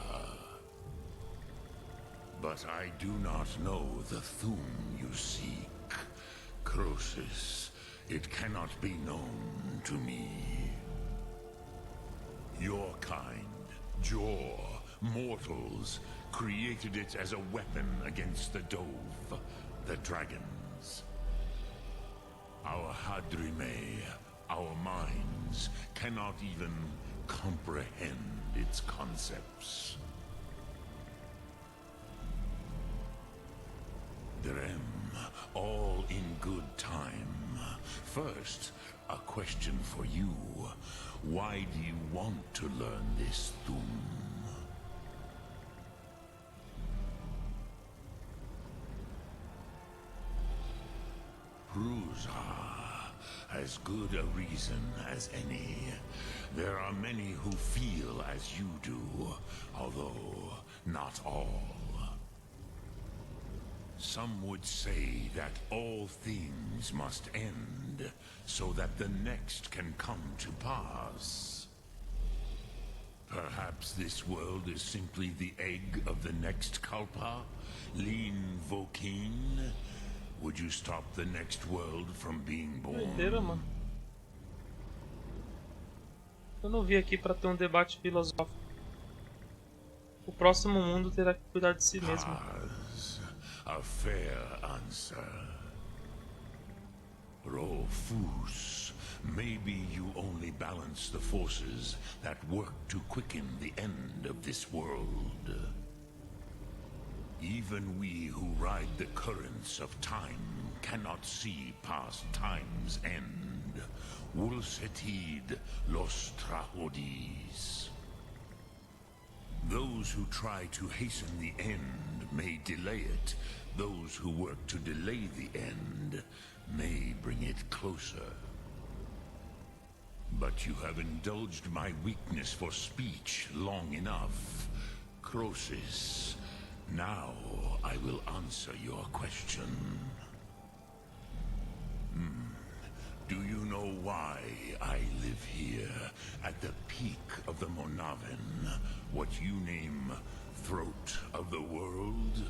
But I do not know the Thum you seek. Croesus, it cannot be known to me. Your kind, Jaw, mortals, created it as a weapon against the Dove, the dragons. Our Hadrime, our minds, cannot even comprehend its concepts. Drem, all in good time. First, a question for you. Why do you want to learn this Thum? Prusa, as good a reason as any. There are many who feel as you do, although not all. Some would say that all things must end, so that the next can come to pass. Perhaps this world is simply the egg of the next Kalpa, Lin Vokin. Would you stop the next world from being born? Doideira, mano. Eu não vim aqui pra ter um debate filosófico. O próximo mundo terá que cuidar de si mesmo. A fair answer. Rofus, maybe you only balance the forces that work to quicken the end of this world. Even we who ride the currents of time cannot see past time's end. Wulsetid los trahodis. Those who try to hasten the end may delay it. Those who work to delay the end may bring it closer. But you have indulged my weakness for speech long enough, Croesus. Now I will answer your question. Do you know why I live here, at the peak of the Monaven, what you name throat of the world?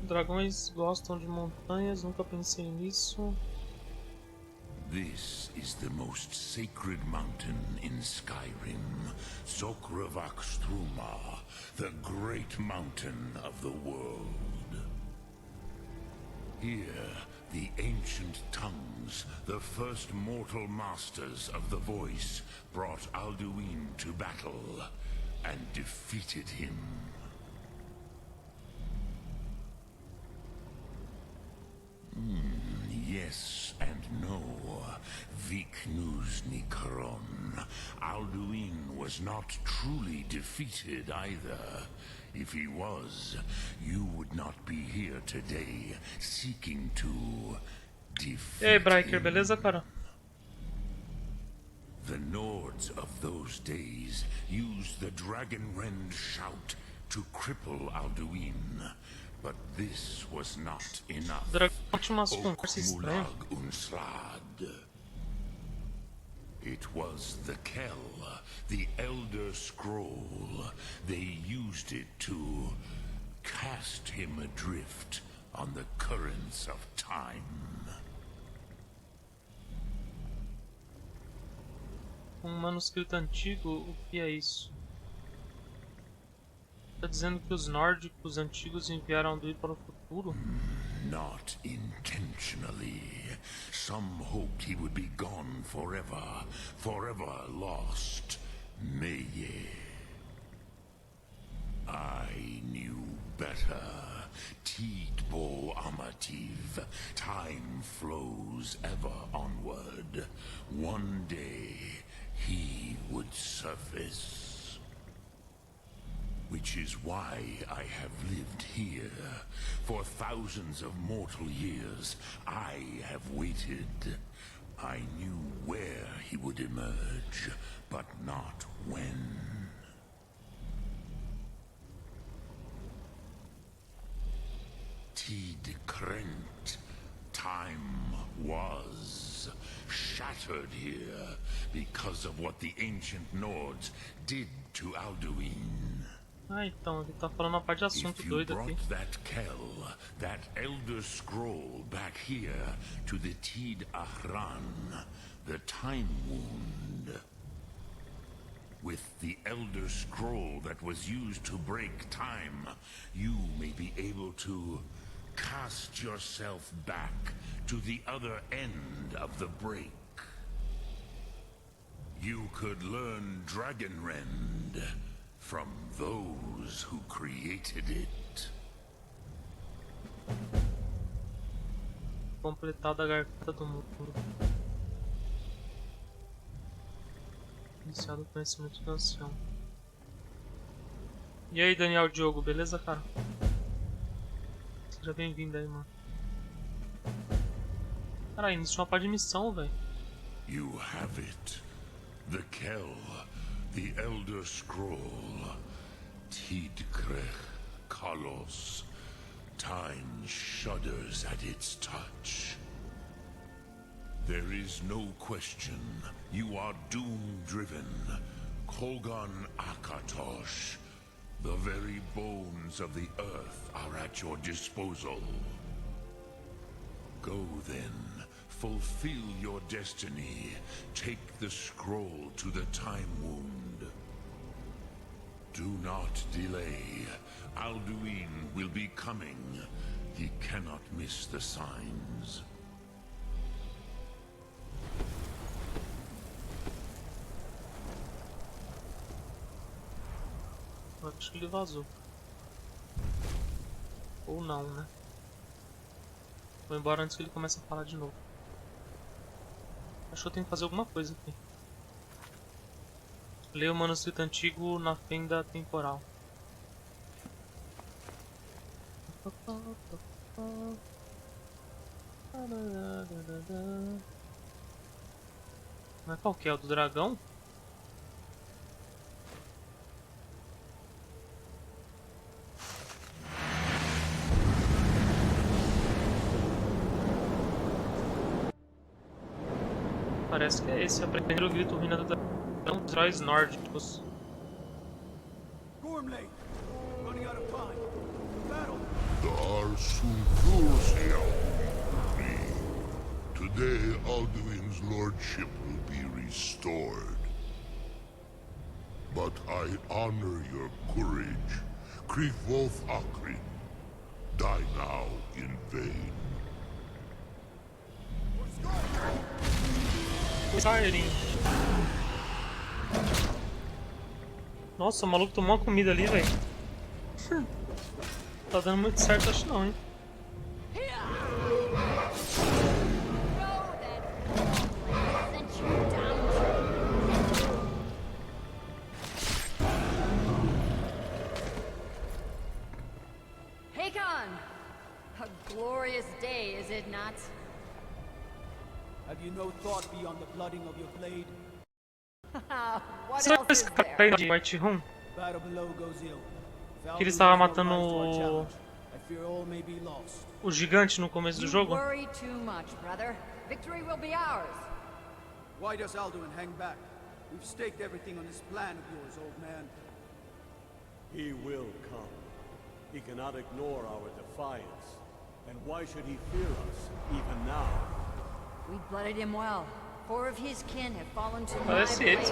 Dragões gostam de montanhas, nunca pensei nisso. This is the most sacred mountain in Skyrim, Sokravakstruma, the great mountain of the world. Here, the ancient tongues, the first mortal masters of the voice, brought Alduin to battle and defeated him. Yes and no. Viknusnikaron. Alduin was not truly defeated either. If he was, you would not be here today, seeking to defeat E aí, Briker, him. beleza, cara? The Nords of those days used the Dragonrend shout to cripple Alduin, but this was not enough. Dragão tinha umas conversas estranhas. Okmulag Unslad. It was the Kell, the Elder Scroll. They used it to cast him adrift on the currents of time. Manuscrito antigo, o que é isso? Tá dizendo que os nórdicos antigos enviaram Alduin para o futuro? Not intentionally. Some hoped he would be gone forever, forever lost. Meye. I knew better. Tidbo Amativ. Time flows ever onward. One day, he would surface. Which is why I have lived here. For thousands of mortal years, I have waited. I knew where he would emerge, but not when. Tid Krent. Time was shattered here because of what the ancient Nords did to Alduin. Ah, então, ele tá falando uma parte de assunto If you doido aqui. brought that Kell, that Elder Scroll back here to the Tid Ahran, the Time Wound. With the Elder Scroll that was used to break time, you may be able to cast yourself back to the other end of the break. You could learn Dragonrend from those who created it. Completado a garganta do mundo. Iniciado o conhecimento do ancião. E aí, Daniel Diogo, beleza, cara? Seja bem-vindo aí, mano. Cara, iniciou uma parte de missão, velho. You have it. The Kell, the Elder Scroll. Tidkrech Kalos. Time shudders at its touch. There is no question. You are doom-driven. Kogan Akatosh. The very bones of the earth are at your disposal. Go then. Fulfill your destiny. Take the scroll to the Time Wound. Do not delay. Alduin will be coming. He cannot miss the signs. Eu acho que ele vazou. Ou não, né? Vou embora antes que ele comece a falar de novo. Acho que eu tenho que fazer alguma coisa aqui. Leia o manuscrito antigo na fenda temporal. Mas qual que é? O do dragão? Parece que é esse. Aprender o grito ruína do dragão dos heróis nórdicos. Gormley! Running out of time. Battle! Today, Alduin's lordship will be restored. But I honor your courage. Krivolf Akrin. Die now in vain. Skyrim. Nossa, o maluco tomou uma comida ali, velho. Tá dando muito certo, acho não, hein? A glorious day, is it not? Have you no thought beyond the blooding of your blade? What Será else que is esse there? cara de White Room? Battle below goes ill. Que ele estava matando I fear all may be lost. o gigante no começo do You jogo? worry too much, brother. Victory will be ours. Why does Alduin hang back? We've staked everything on this plan of yours, old man. He will come. He cannot ignore our defiance. And why should he fear us, even now? We blooded him well. 4 of his kin have fallen to my Parece blade. esse.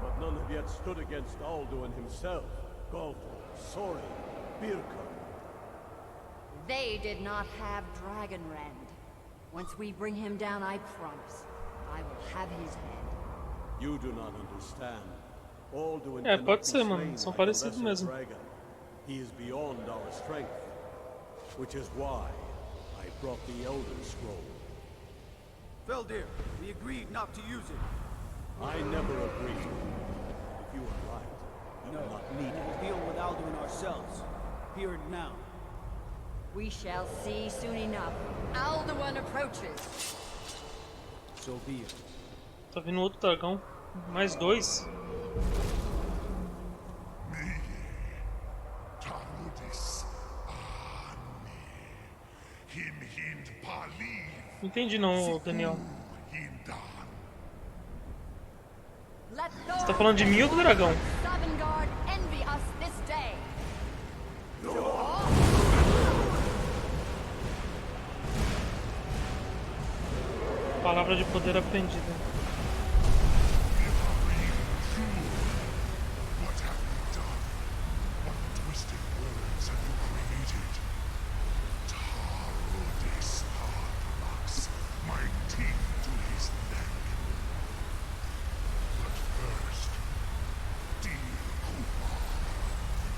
But none have yet stood against Alduin himself. Galtor, Sori, Birka. They did not have Dragonrend. Once we bring him down, I promise, I will have his head. You do not understand. Alduin É, cannot pode be ser, mano. slain São like a parecidos lesser mesmo. dragon. He is beyond our strength. Which is why I brought the Elder Scroll. Feldir, we agreed not to use it. I never agreed. If you are right, I will not need We it. will deal with Alduin ourselves. Here and now. We shall see soon enough. Alduin approaches. So be it. Tá vindo outro dragão. Mais 2. Tarudis Ani. Him hind pali. Não entendi não, Daniel. Hindan. Let Você tá falando de mim ou do dragão? Sovngarde envy us this day. Palavra de poder aprendida. What have you done? What twisted words have you created? Tarudis locks my teeth to his neck. But first, dear Kumar,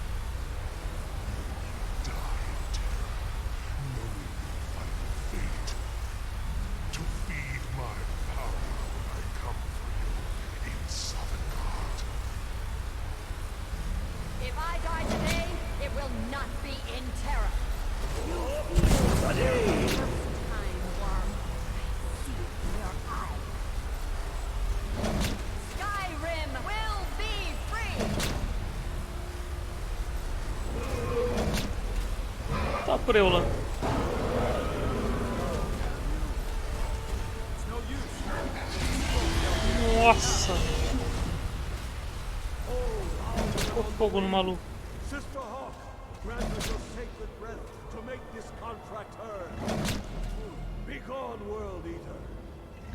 you will die in terror, knowing your final fate. To feed my power when I come for you in Sovngarde. If I die today, it will not be in terror. Time, worm. I see it in your eyes. Skyrim will be free. Tá por eu lá. Nossa! Ficou fogo no maluco. Sister Hawk, grant us your sacred breath to make this contract heard. Begone, World Eater.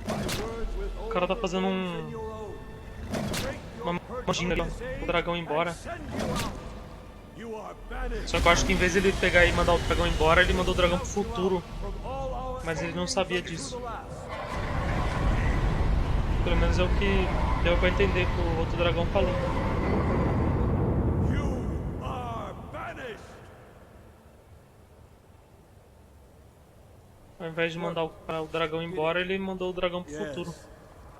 My words with O cara tá all fazendo the words in your own. Break your uma purge magia ali, of this o age dragão ir embora. and send you out. You are banished Só que eu acho que em vez de ele pegar e mandar o dragão embora, ele mandou o dragão pro futuro. from all our Mas ele não sabia disso. to the last. Pelo menos é o que deu pra entender que o outro dragão falou. Ao invés de mandar o dragão embora, ele mandou o dragão pro futuro. Yes,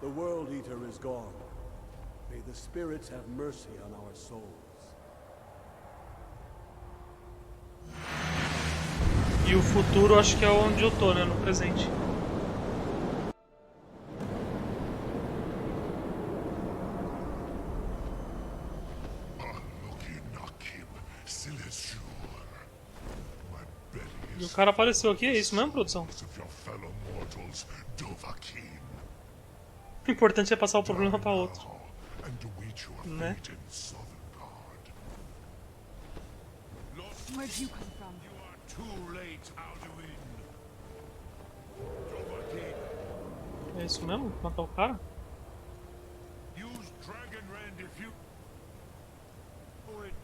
the World Eater is gone. May the spirits have mercy on our souls. E o futuro acho que é onde eu tô, né? No presente. E o cara apareceu aqui, é isso mesmo, produção? O importante é passar o problema para outro, né? Where'd you come from? É isso mesmo? Matar o cara? Use Dragon Rend if you do it.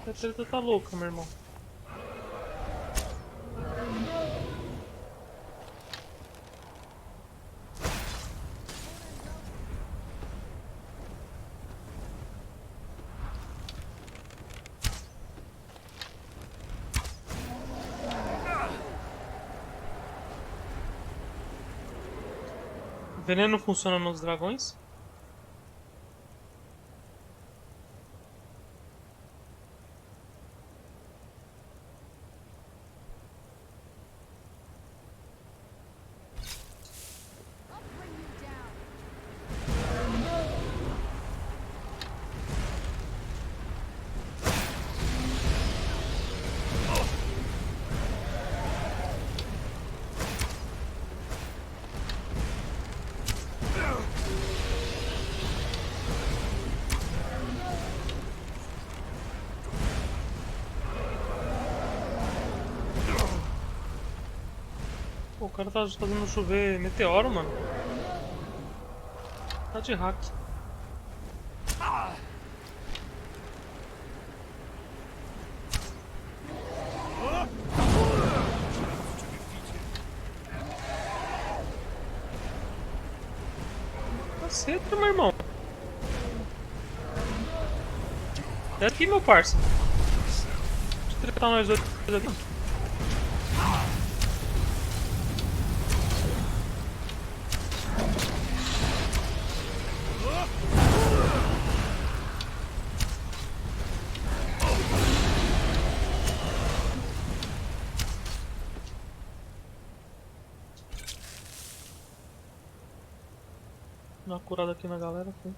A treta tá louca, meu irmão. O veneno funciona nos dragões? Pô, o cara tá fazendo chover meteoro, mano. Tá de hack. Caceta, meu irmão. É aqui, meu parça. Deixa eu tretar nós dois aqui. Dá uma curada aqui na galera. Aqui.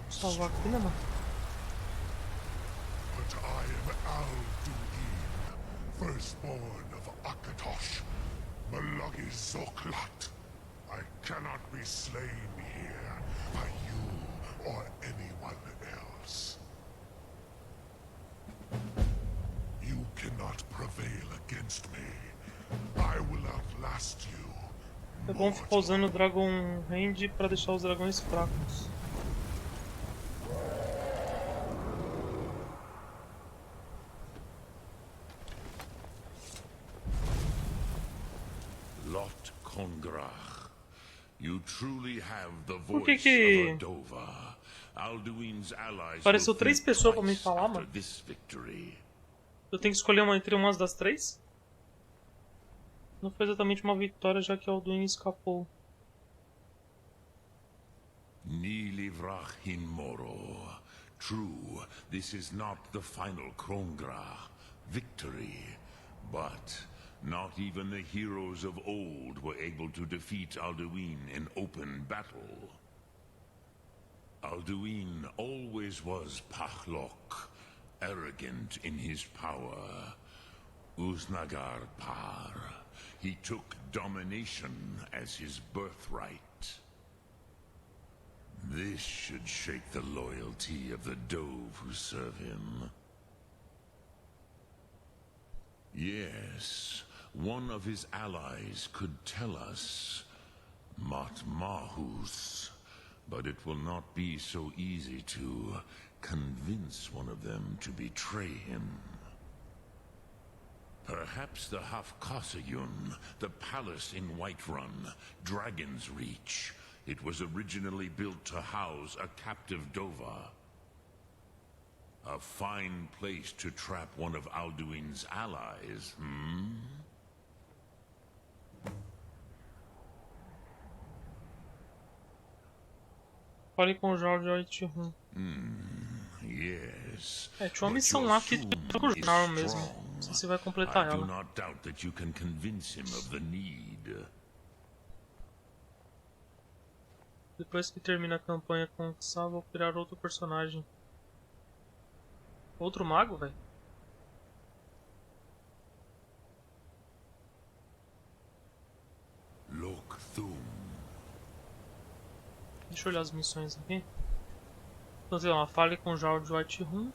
Salvar aqui, né, mano? But I am Al-Duin, firstborn of Akatosh, Malagi Zoklat. I cannot be slain here by you or anyone else. You cannot prevail against me. I will outlast you. É bom ficar usando o Dragon Hand pra deixar os dragões fracos. Por que apareceu 3 pessoas pra me falar, mano? Eu tenho que escolher uma entre umas das 3? Não foi exatamente uma vitória, já que Alduin escapou. True, this is not the final Krongra victory, but not even the heroes of old were able to defeat Alduin in open battle. Alduin always was Pahlok, arrogant in his power. Uznagar Par. He took domination as his birthright. This should shake the loyalty of the Dove who serve him. Yes, one of his allies could tell us Matmahus, but it will not be so easy to convince one of them to betray him. Perhaps the Hafkasayun, the palace in Whiterun, Dragon's Reach. It was originally built to house a captive Dova. A fine place to trap one of Alduin's allies, hmm? Fale com o Jorge Whiterun. Yes. Tinha uma missão lá que tinha com o Jorge mesmo. Não sei se vai completar ela. I do not doubt that you can convince him of the need. Depois que termina a campanha com Sa, vou criar outro personagem. Outro mago, velho? Deixa eu olhar as missões aqui. Então, sei lá, fale com Jorge Whiterun.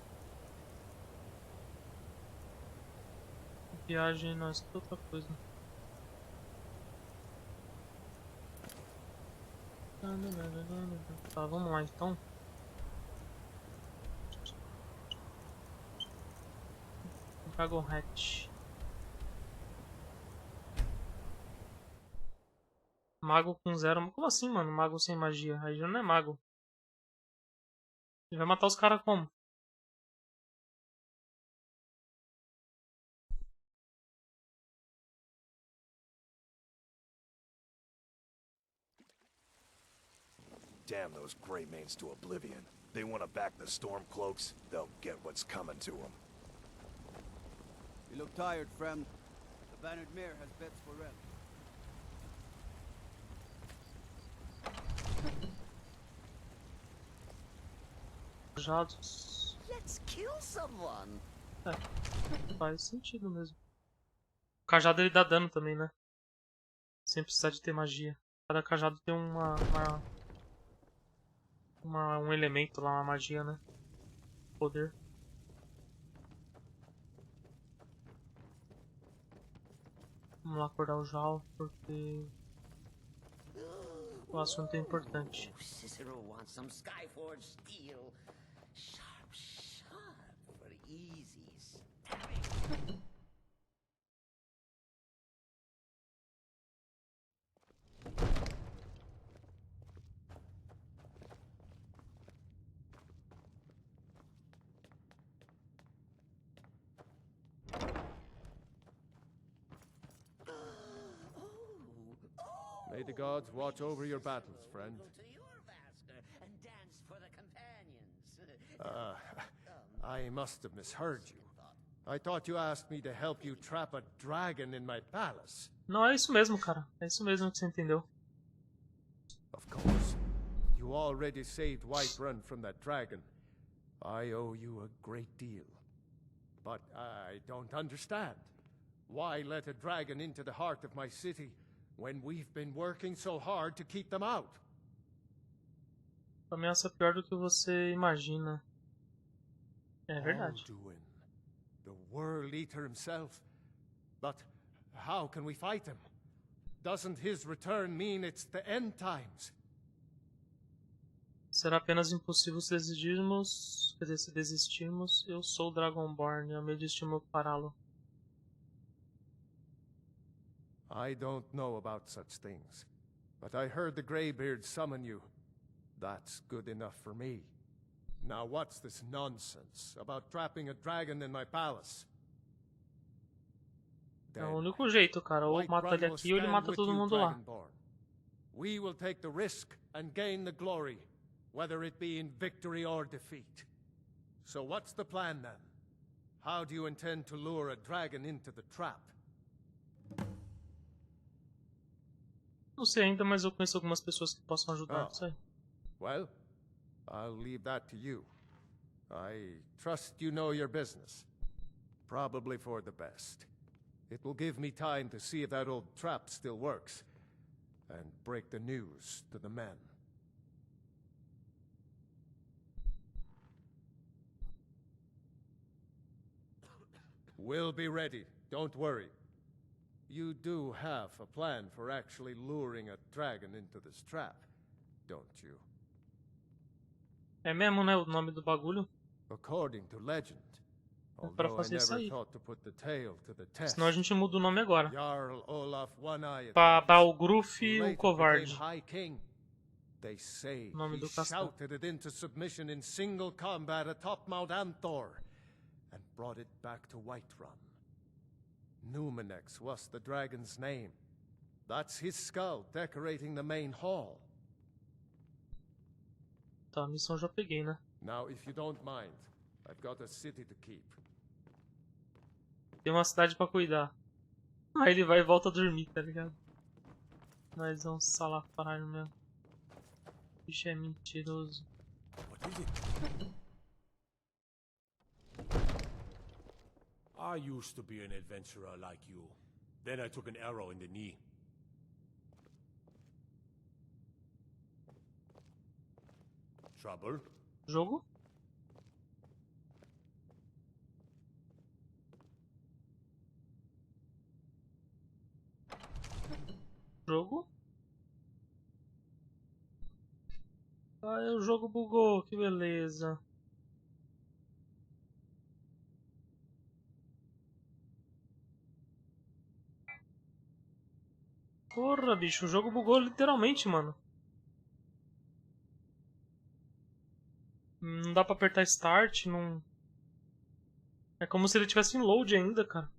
Viagem, nossa, outra coisa. Tá, vamos lá então. Dragon Hatch. Mago com 0. Como assim, mano? Mago sem magia. Aí já não é mago. Ele vai matar os caras como? Damn those Greymanes to oblivion. They want to back the Stormcloaks, they'll get what's coming to them. You look tired, friend. The Bannered Mare has bets for rent. Jados. Let's kill someone. Faz sentido mesmo. O cajado ele dá dano também, né? Sem precisar de ter magia. Cada cajado tem um elemento lá, uma magia, né? Poder. Vamos lá acordar o Jal, porque o assunto é importante. Cicero wants some Skyforge steel. Sharp, sharp for easy stabbing. May the gods watch over your battles, friend. I must have misheard you. I thought you asked me to help you trap a dragon in my palace. Não, é isso mesmo, cara. É isso mesmo que você entendeu. Of course. You already saved Whiterun from that dragon. I owe you a great deal. But I don't understand. Why let a dragon into the heart of my city when we've been working so hard to keep them out? A ameaça é pior do que você imagina. É verdade. Alduin, the World Eater himself. But how can we fight him? Doesn't his return mean it's the end times? Será apenas impossível se desistirmos. Quer dizer, se desistirmos, eu sou o Dragonborn. É o meu destino pará-lo. I don't know about such things. But I heard the Greybeard summon you. That's good enough for me. Now what's this nonsense about trapping a dragon in my palace? É o único jeito, cara. Ou mata ele aqui ou ele mata todo mundo lá. We will take the risk and gain the glory, whether it be in victory or defeat. So what's the plan then? How do you intend to lure a dragon into the trap? Não sei ainda, mas eu conheço algumas pessoas que possam ajudar nisso aí. Well, I'll leave that to you. I trust you know your business. Probably for the best. It will give me time to see if that old trap still works, and break the news to the men. We'll be ready, don't worry. You do have a plan for actually luring a dragon into this trap, don't you? É mesmo, né? O nome do bagulho. According to legend. É pra fazer isso aí. Test. Senão a gente muda o nome agora. Jarl Olaf One-Eyed, Pra Balgruf o covarde. They say Nome he do castelo. shouted it into submission in single combat atop Mount Anthor and brought it back to Whiterun. Numenex was the dragon's name. That's his skull decorating the main hall. Tá, a missão eu já peguei, né? Now, if you don't mind, I've got a city to keep. Tem uma cidade pra cuidar. Aí ele vai e volta a dormir, tá ligado? Mas é um salafrário mesmo. O bicho é mentiroso. What is it? I used to be an adventurer like you. Then I took an arrow in the knee. Trouble? Jogo? Jogo? Ah, o jogo bugou, que beleza. Porra, bicho, o jogo bugou literalmente, mano. Não dá pra apertar start, não... É como se ele tivesse em load ainda, cara.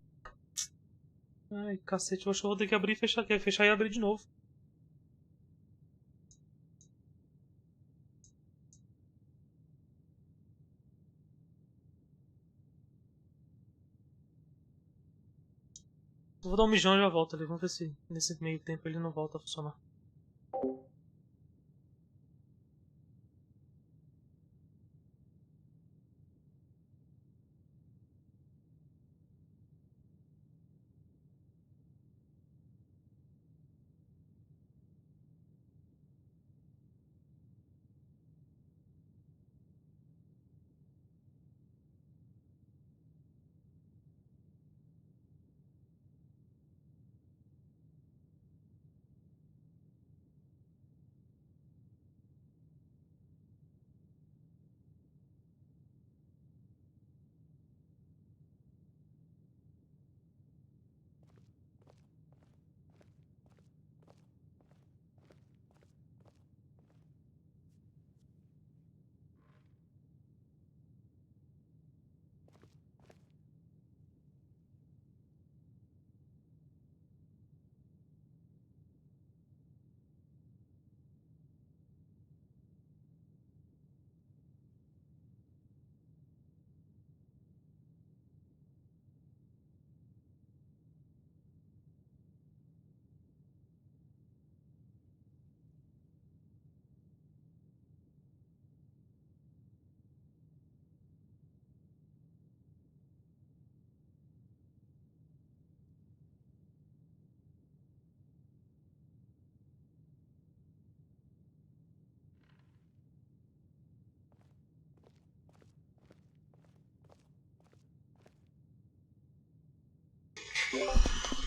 Ai, cacete, eu acho que eu vou ter que abrir e fechar aqui. Fechar e abrir de novo. Eu vou dar um mijão e já volto ali. Vamos ver se nesse meio tempo ele não volta a funcionar.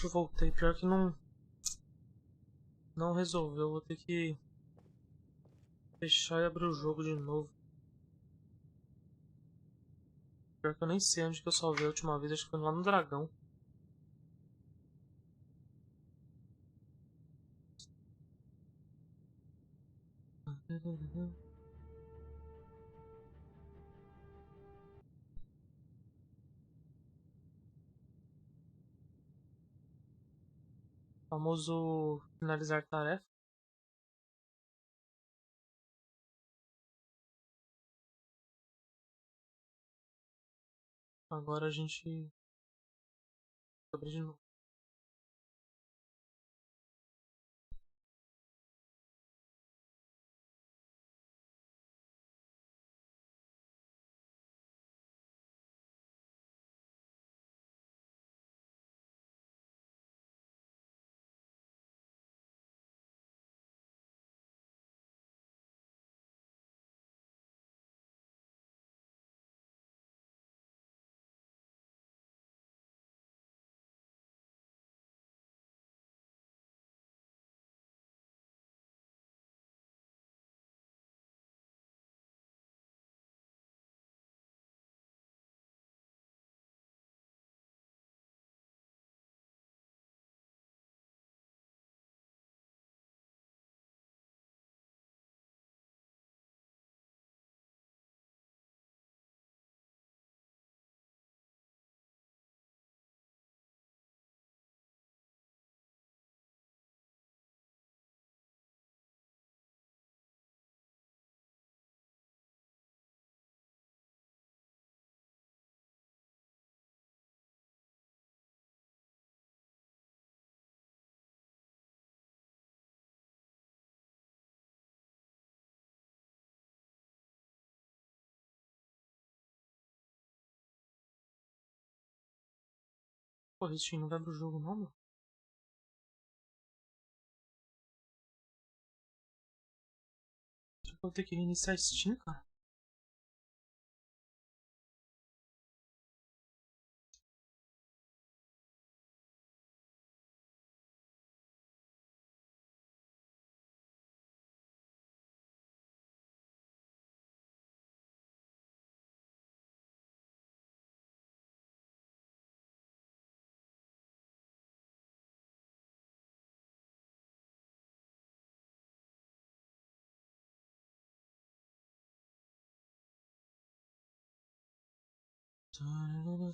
Eu voltei, pior que não resolveu, vou ter que fechar e abrir o jogo de novo. Pior que eu nem sei onde que eu salvei a última vez, acho que foi lá no dragão. Famoso finalizar tarefa. Agora a gente abre de novo. Porra, esse não vai pro jogo não, meu? Eu vou ter que reiniciar Steam, cara.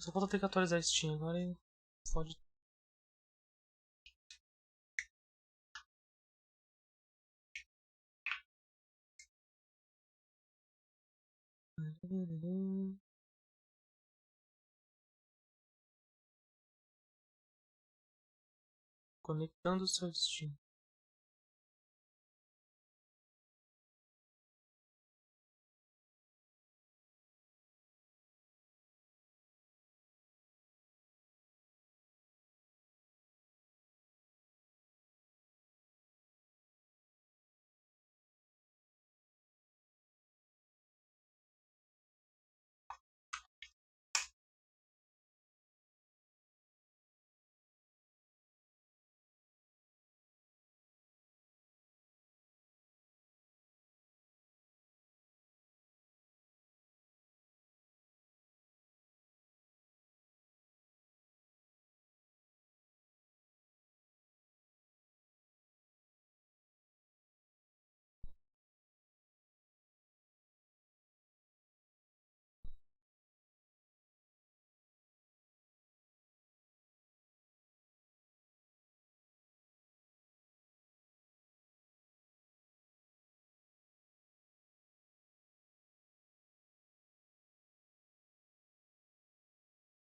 Só falta ter que atualizar Steam agora e pode. Conectando o seu Steam.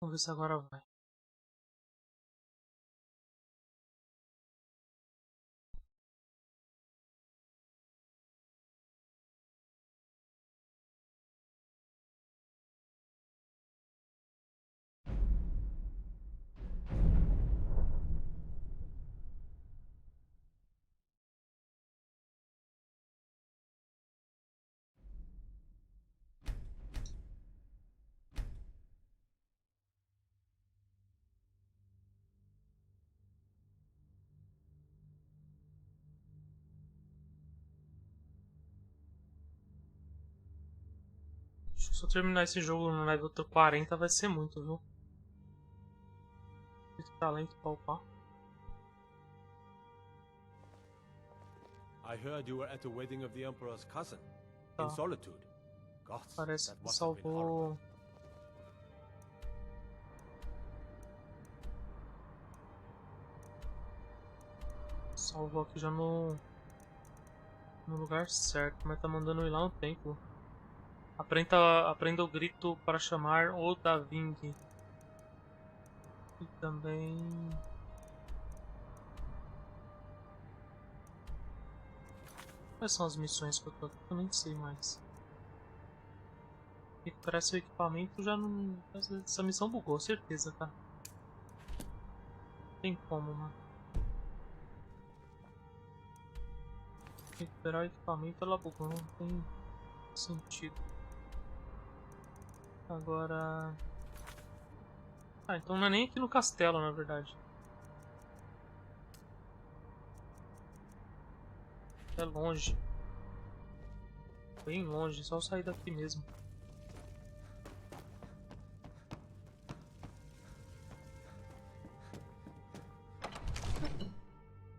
Vamos ver se agora vai. Acho que se eu terminar esse jogo no level 40 vai ser muito, viu? Esse talento pra upar. I heard you were at the wedding of the Emperor's cousin. Tá. In solitude. Gods, Parece that que must have been horrible. salvou. Salvou aqui já no lugar certo, mas tá mandando eu ir lá no templo. Aprenda o grito para chamar o da Ving. E também... Quais são as missões que eu tô aqui? Eu nem sei mais. Recuperar seu equipamento já não... Essa missão bugou, certeza, cara. Não tem como, mano. Recuperar o equipamento, ela bugou, não tem sentido. Agora... Ah, então não é nem aqui no castelo, na verdade. É longe. Bem longe, só sair daqui mesmo.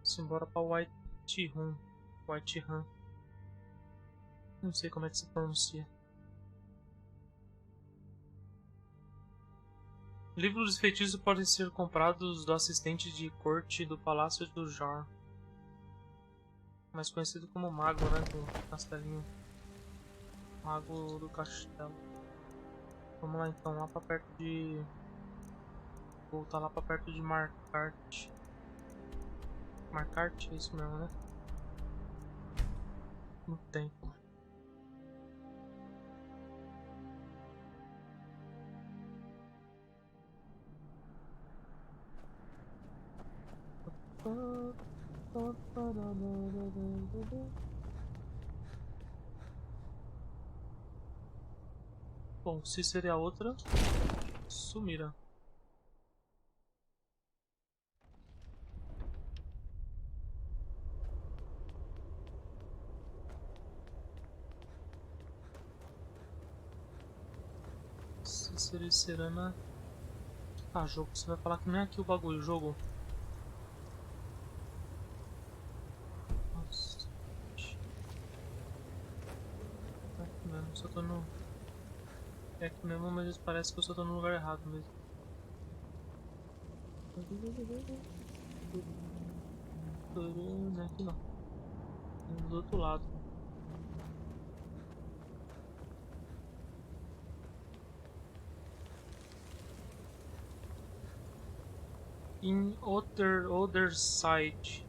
Simbora pra White Run. Não sei como é que se pronuncia. Livros dos feitiços podem ser comprados do assistente de corte do Palácio do Jar. Mais conhecido como Mago, né? Do castelinho. Mago do castelo. Vamos lá então, lá pra perto de... Voltar lá pra perto de Marcarte. Marcarte, é isso mesmo, né? No tempo. Bom, se seria outra, sumira. Se seria serana. Ah, jogo, você vai falar que não é aqui o bagulho, jogo. Nossa. É aqui mesmo, só tô no... É aqui mesmo, mas parece que eu só tô no lugar errado mesmo. Não é aqui não. Do outro lado. In other side.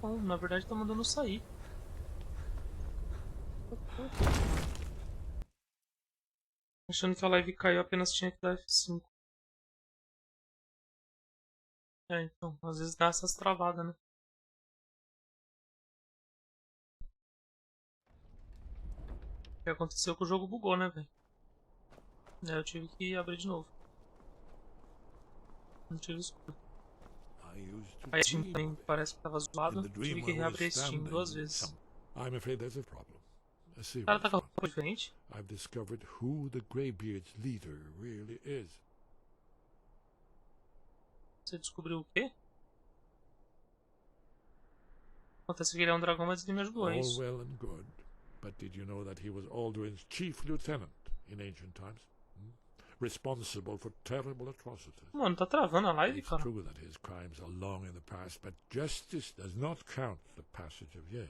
Bom, na verdade tá mandando sair. Achando que a live caiu, apenas tinha que dar F5. É, então, às vezes dá essas travadas, né? O que aconteceu que o jogo bugou, né, velho? É, eu tive que abrir de novo. Não tive escuro. A Steam também parece que tava zoado. Tive que reabrir a Steam 2 vezes. I'm afraid there's a problem. O cara tá com a roupa diferente? I've discovered who the Greybeard's leader really is. Você descobriu o quê? Acontece que ele é um dragão, mas ele me ajudou, é isso? All well and good, but did you know that he was Alduin's chief lieutenant in ancient times? Responsible for terrible atrocities. Mano, tá travando a live, It's cara? true that his crimes are long in the past, but justice does not count the passage of years.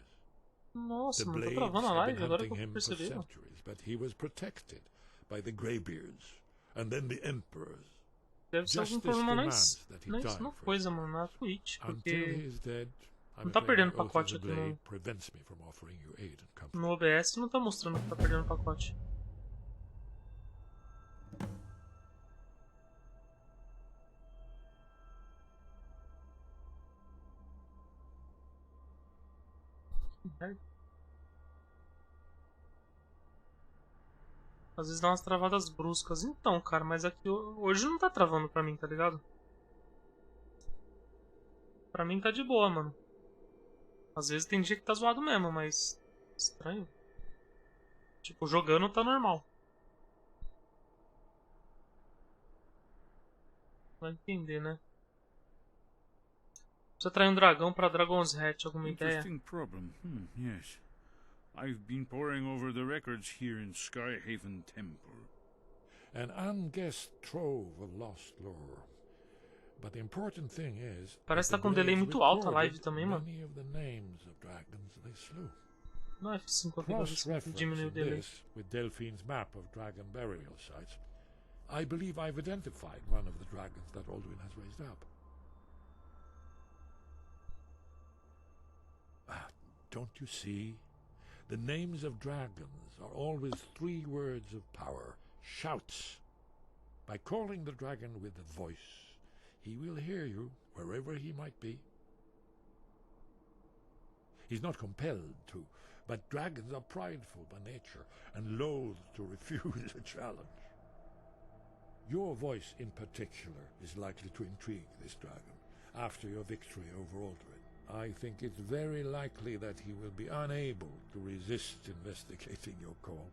Nossa, The mano, tá Blades travando a have live, been agora que hunting eu him for percebi. centuries, but he was protected by the Greybeards and then the Emperors. Deve ser algum Justice problema demands that he die na for coisa, his mano, na crimes. Twitch, Until porque he is dead, I'm não tá afraid perdendo my oath pacote of the aqui blade no, prevents me from offering you aid and comfort. no OBS, não tá mostrando que tá perdendo pacote. Às vezes dá umas travadas bruscas. Então, cara, mas aqui hoje não tá travando pra mim, tá ligado? Pra mim tá de boa, mano. Às vezes tem dia que tá zoado mesmo, mas... Estranho. Tipo, jogando tá normal. Vai entender, né? Você trai um dragão pra Dragon's Hatch, alguma ideia? Interesting problem. Yes. I've been poring over the records here in Skyhaven Temple. An unguessed trove of lost lore. But the important thing is, parece que tá com um delay muito alto a live também, mano. many of the names of dragons they slew. Não, F5 aqui pra ver se diminui o delay. With Delphine's map of dragon burial sites, I believe I've identified one of the dragons that Alduin has raised up. Don't you see? The names of dragons are always 3 words of power, shouts. By calling the dragon with a voice, he will hear you wherever he might be. He's not compelled to, but dragons are prideful by nature and loath to refuse a challenge. Your voice in particular is likely to intrigue this dragon after your victory over Alduin. I think it's very likely that he will be unable to resist investigating your call.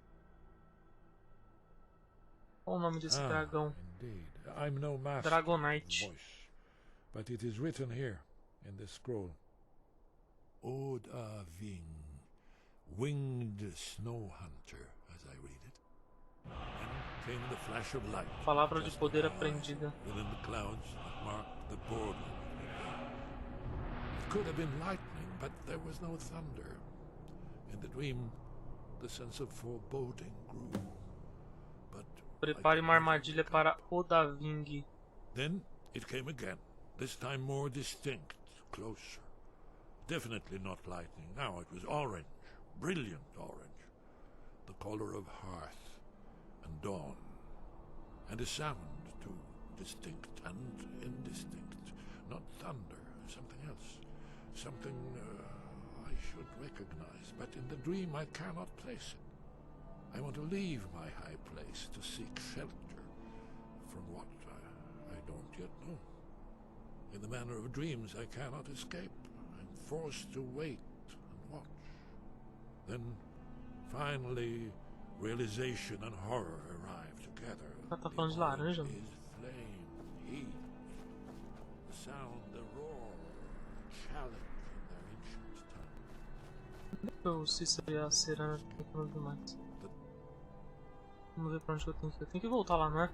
Qual o nome desse dragão? Indeed. I'm no master Dragonite. voice, but it is written here in this scroll. Odaving, winged snow hunter, as I read it. Then came the flash of light. Palavra de poder aprendida. Within the clouds that marked the border. It could have been lightning, but there was no thunder. In the dream, the sense of foreboding grew. But prepare uma armadilha para Odaving. Then it came again, this time more distinct, closer. Definitely not lightning. Now it was orange, brilliant orange. The color of hearth and dawn. And a sound, too, distinct and indistinct. Not thunder, something else. Something I should recognize, but in the dream I cannot place it. I want to leave my high place to seek shelter from what I don't yet know. In the manner of dreams I cannot escape. I'm forced to wait and watch. Then, finally, realization and horror arrive together. Tá falando de laranja? Is flame, heat, the sound, the roar, challenge in their ancient tongue. Eu sei se a será que eu não vi mais. Vamos ver pra onde eu tenho que ir. Eu tenho que voltar lá, não é?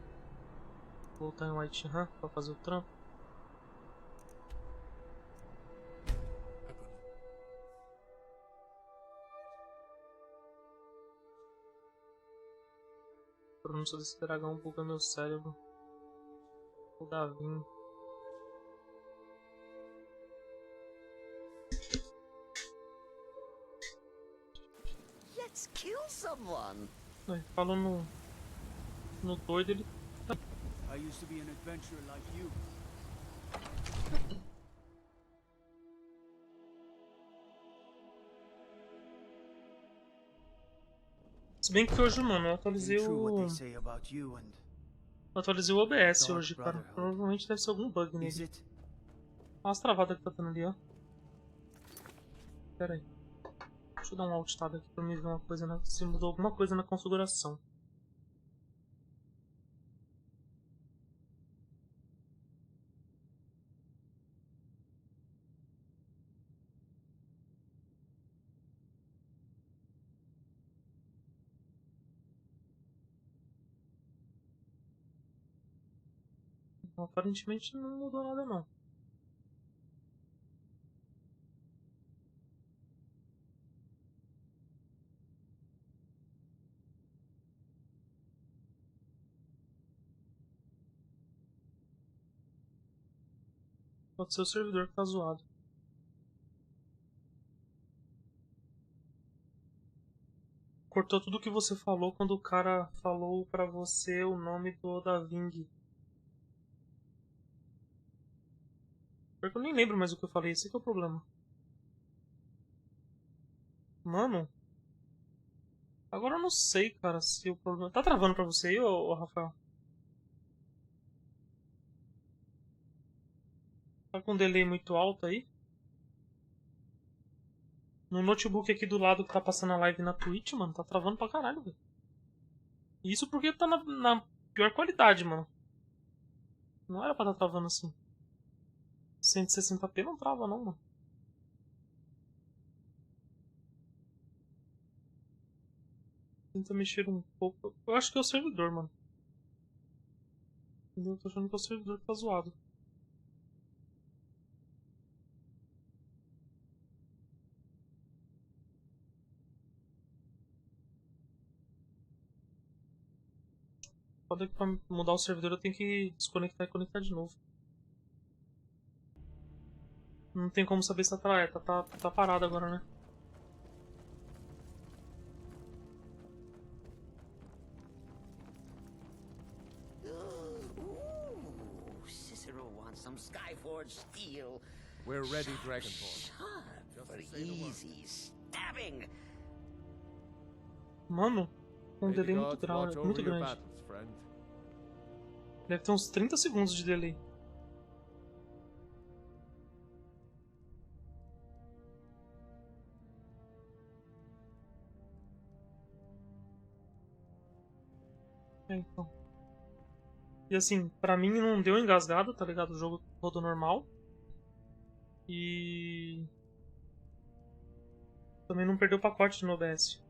Voltar em Whiterun pra fazer o trampo. A pronúncia desse dragão buga meu cérebro. O Davin. Let's kill someone. Falou no doido, ele. I used to be an adventurer like you. Se bem que hoje, mano, eu atualizei o... atualizei o OBS hoje, cara. Provavelmente deve ser algum bug nele. Olha as travadas que tá dando ali, ó. Pera aí. Deixa eu dar um alt tab aqui pra me ver uma coisa, se mudou alguma coisa na configuração. Aparentemente não mudou nada não. Pode ser o servidor que tá zoado. Cortou tudo que você falou quando o cara falou pra você o nome do Odaving. Porque eu nem lembro mais o que eu falei, esse que é o problema. Mano. Agora eu não sei, cara, se o problema... Tá travando pra você aí, ô Rafael? Tá com um delay muito alto aí? No notebook aqui do lado que tá passando a live na Twitch, mano, tá travando pra caralho, velho. Isso porque tá na pior qualidade, mano. Não era pra tá travando assim. 160p não trava não, mano. Tenta mexer um pouco. Eu acho que é o servidor, mano. Eu tô achando que é o servidor que tá zoado. Pode que pra mudar o servidor eu tenho que desconectar e conectar de novo. Não tem como saber se tá parado agora, né? Some Skyforge steel. We're ready, Dragonborn. Sharp for easy stabbing. Mano, um delay Gods watch over muito your grande. battles, friend. Deve ter uns 30 segundos de delay. É, então. E assim, pra mim não deu engasgado, tá ligado? O jogo rodou normal. E... também não perdeu o pacote no OBS.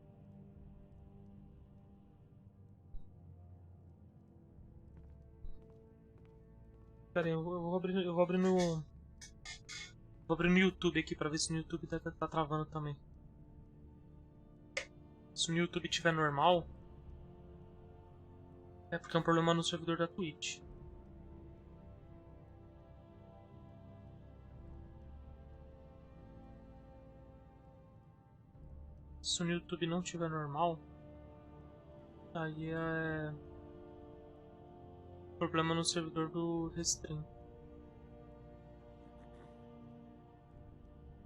Pera aí, eu vou abrir no... vou abrir no YouTube aqui pra ver se no YouTube tá travando também. Se no YouTube tiver normal... é porque é um problema no servidor da Twitch. Se no YouTube não tiver normal... aí é... problema no servidor do Restream.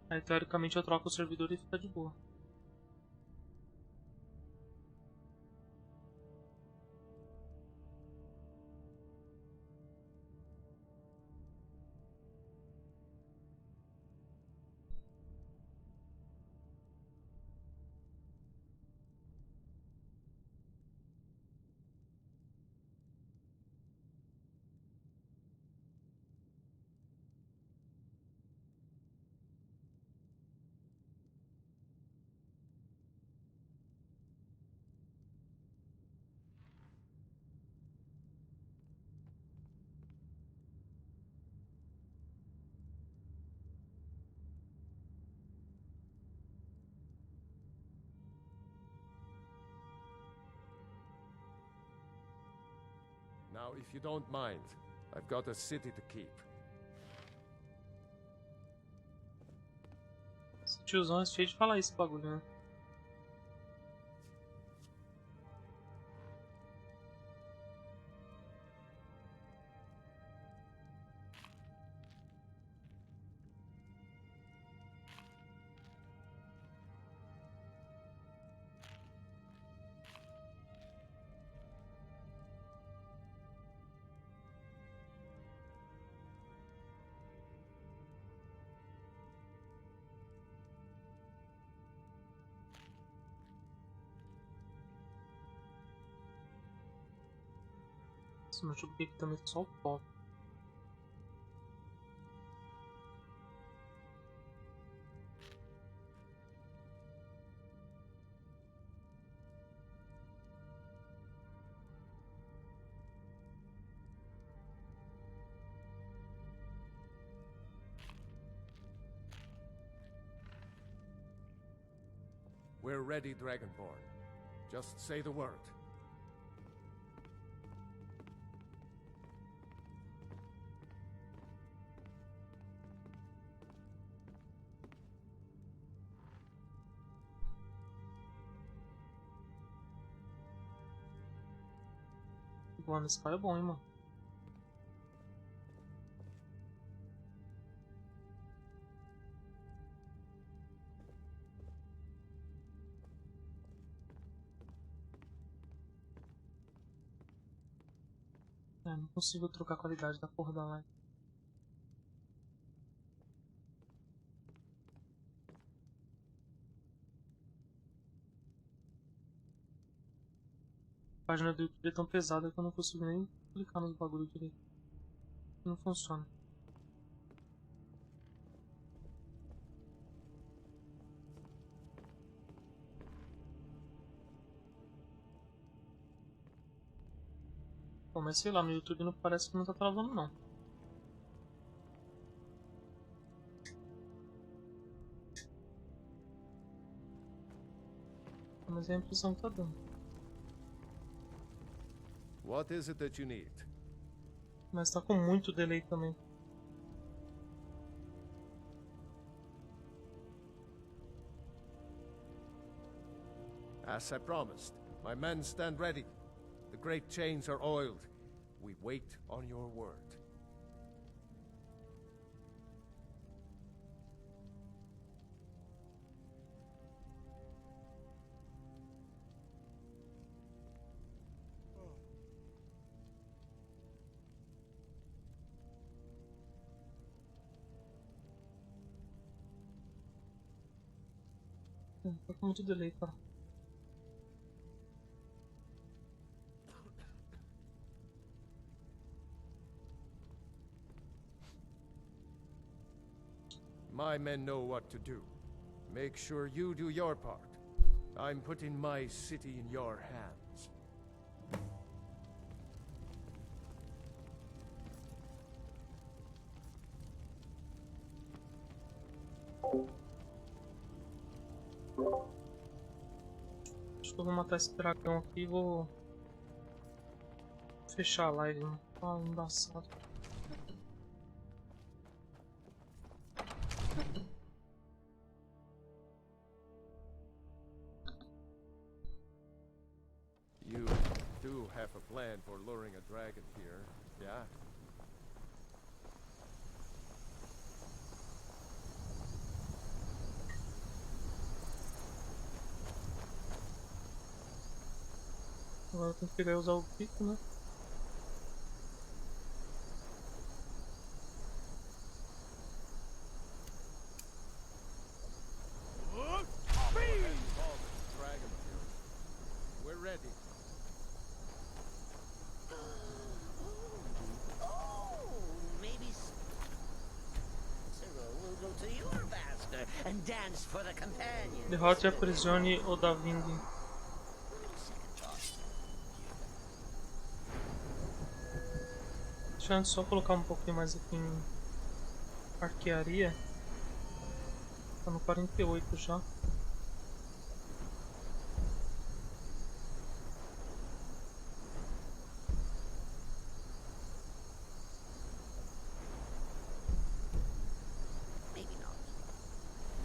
Aí teoricamente eu troco o servidor e fica de boa. Now, if you don't mind, I've got a city to keep. Esse tiozão é cheio de falar esse bagulho, né? Esse notebook aqui também tá só o pó. We're ready, Dragonborn. Just say the word. Mano, esse cara é bom, hein, mano. É, não consigo trocar a qualidade da porra da live. A página do YouTube é tão pesada que eu não consigo nem clicar nos bagulho direito. Não funciona. Pô, mas sei lá, no YouTube não parece que não tá travando não. Mas é a impressão que tá dando. What is it that you need? Mas tá com muito delay também. As I promised, my men stand ready. The great chains are oiled. We wait on your word. Tá com muito delay, cara. My men know what to do. Make sure you do your part. I'm putting my city in your hands. Acho que eu vou matar esse dragão aqui e vou fechar a live, né? Ah, embaçado. You do have a plan for luring a dragon here, yeah? Agora eu tenho que pegar e usar o pico, né? We're ready. Maybe Cyril will go to your master and dance for the companion. Derrote e aprisione o da vindo. Deixa eu só colocar um pouquinho mais aqui em arquearia. Tá no 48 já.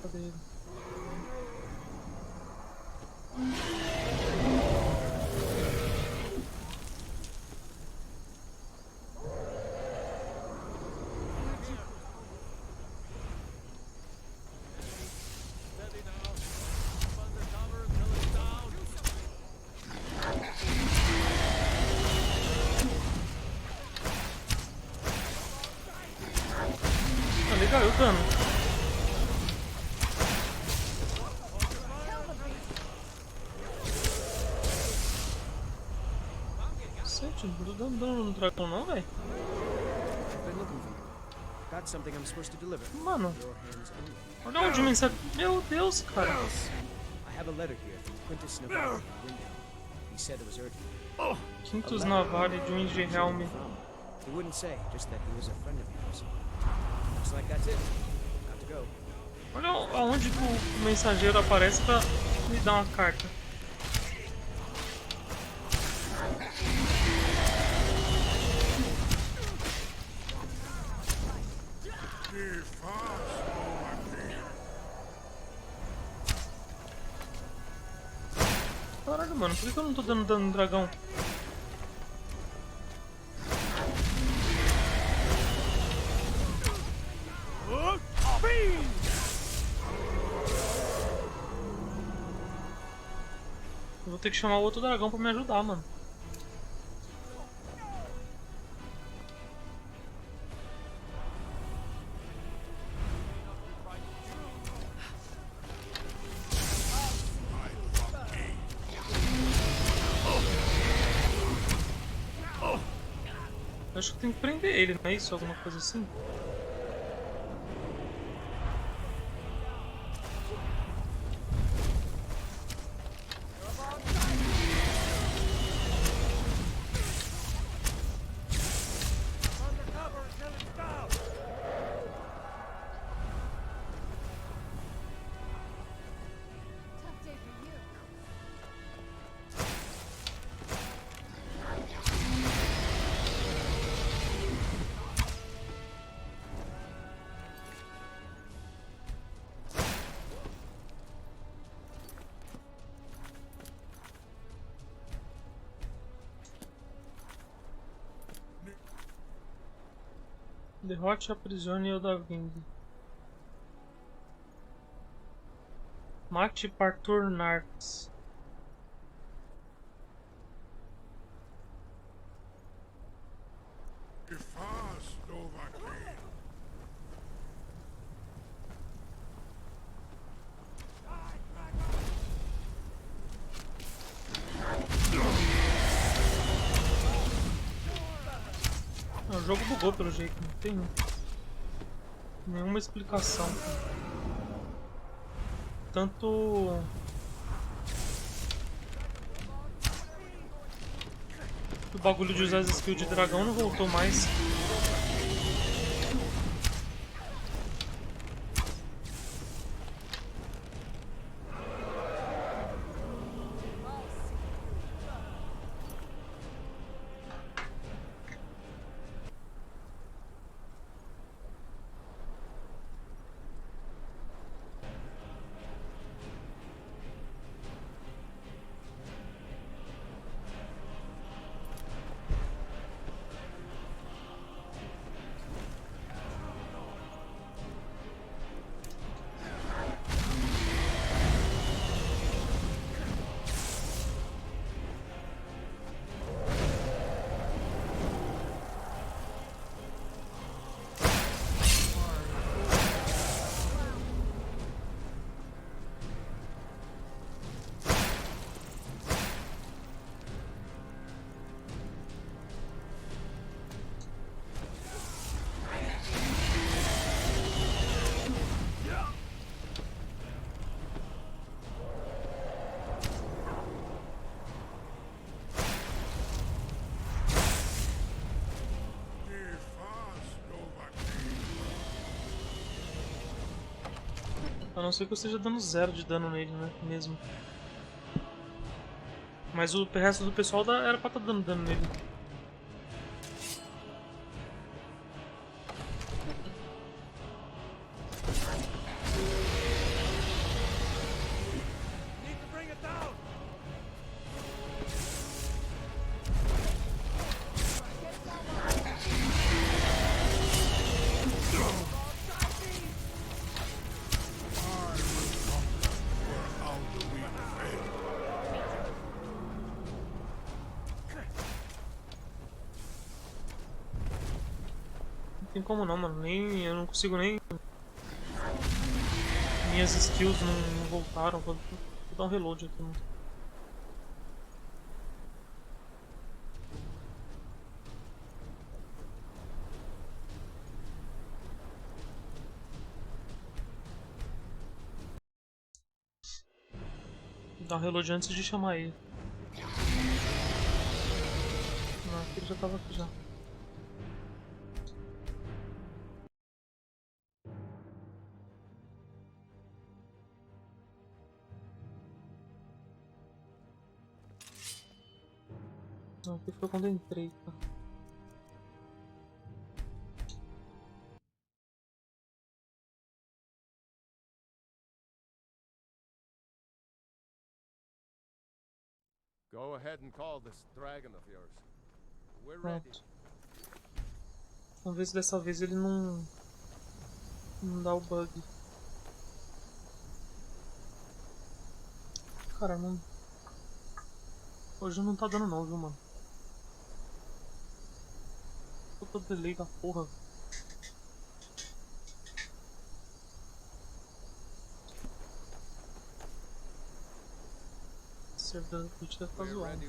Cadê ele? Tá legal, o dano. Gente, não tô dando dano no dragão não, velho. Mano, olha onde mensagem. Meu Deus, cara. Quintus Navalha de um Ingehelm. Olha aonde que o mensageiro aparece pra me dar uma carta. Caralho, mano, por que eu não tô dando dano no dragão? Eu vou ter que chamar o outro dragão pra me ajudar, mano. Eu acho que tem que prender ele, não é isso? Alguma coisa assim? Derrote, aprisione e o da vindo. Mate Partur Nartes. Que faz, Dovahkiin? O jogo bugou pelo jeito, não tem nenhuma explicação. Tanto o bagulho de usar as skills de dragão não voltou mais. A não ser que eu esteja dando 0 de dano nele, né? Mesmo. Mas o resto do pessoal era pra estar dando dano nele. Não tem como não, mano. Eu não consigo nem... Minhas skills não voltaram. Vou dar um reload aqui, mano. Vou dar um reload antes de chamar ele. Não, aqui ele já tava aqui já. Não, aqui foi quando eu entrei, tá? Go ahead and call this dragon of yours. We're ready. Pronto. Vamos ver se dessa vez ele não dá o bug. Cara, não... Hoje não tá dando não, viu, mano? Puta delay da porra. O servidor da Twitch deve estar zoado.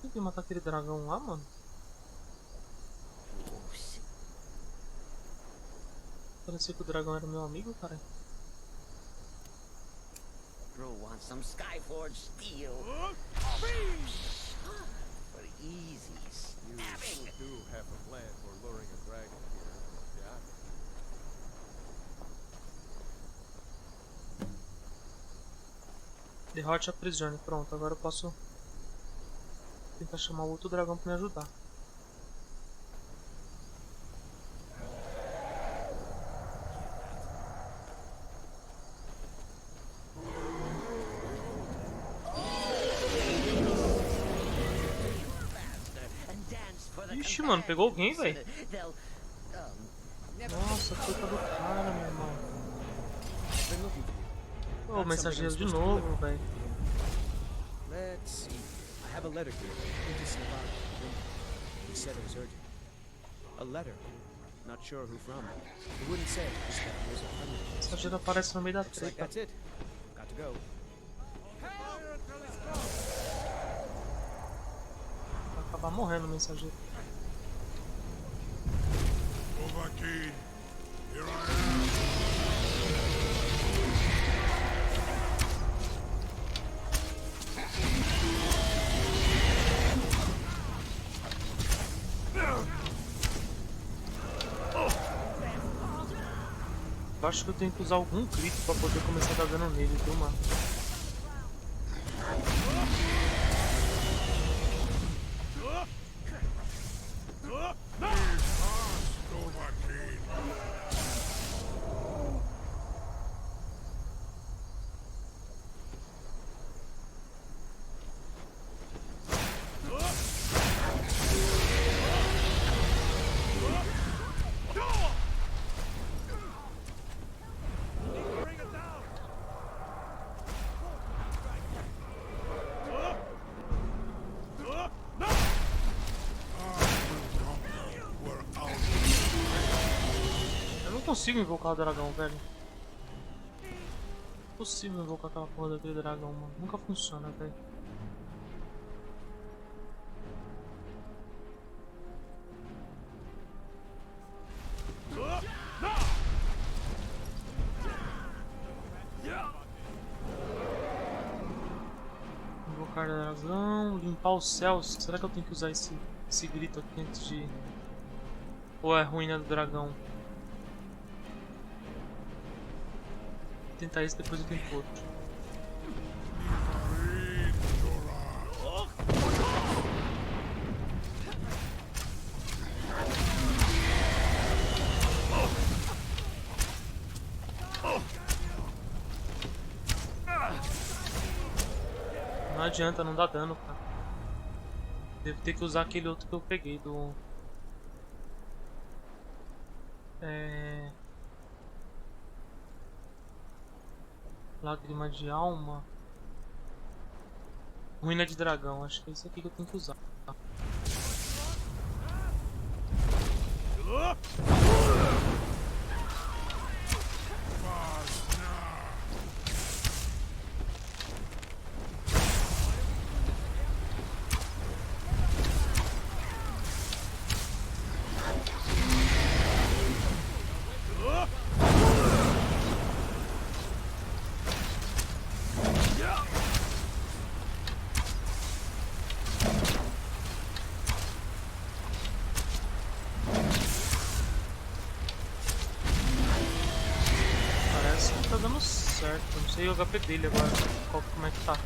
Tem que matar aquele dragão lá, mano? Parecia que o dragão era meu amigo, cara. Bro wants some Skyforge steel. For easy stabbing. You do have a plan for luring a dragon here, yeah? Derrote a aprisione. Pronto, agora eu posso tentar chamar o outro dragão pra me ajudar. Ixi, mano, pegou alguém, velho. Nossa, culpa do cara, meu irmão. Ô, mensageiro de novo, velho. Let's see. I have a letter here. To survive. He said it was urgent. A letter. Not sure who from. He wouldn't say. Just that he was a friend. O mensageiro aparece no meio da Looks like treta. that's it. Got to go. Vai acabar morrendo o mensageiro. Overkeen, here I am. Eu acho que eu tenho que usar algum grito pra poder começar a dar dano nele, viu, mano? Eu não consigo invocar o dragão, velho. Não é possível invocar aquela porra daquele dragão, mano. Nunca funciona, velho. Invocar dragão, limpar os céus. Será que eu tenho que usar esse grito aqui antes de... Ou é ruína do dragão? Vou tentar isso, depois eu tento outro. Não adianta, não dá dano, cara. Devo ter que usar aquele outro que eu peguei do... Lágrima de alma. Ruína de dragão, acho que é isso aqui que eu tenho que usar. Parece que tá dando certo, não sei o HP dele agora, como é que tá.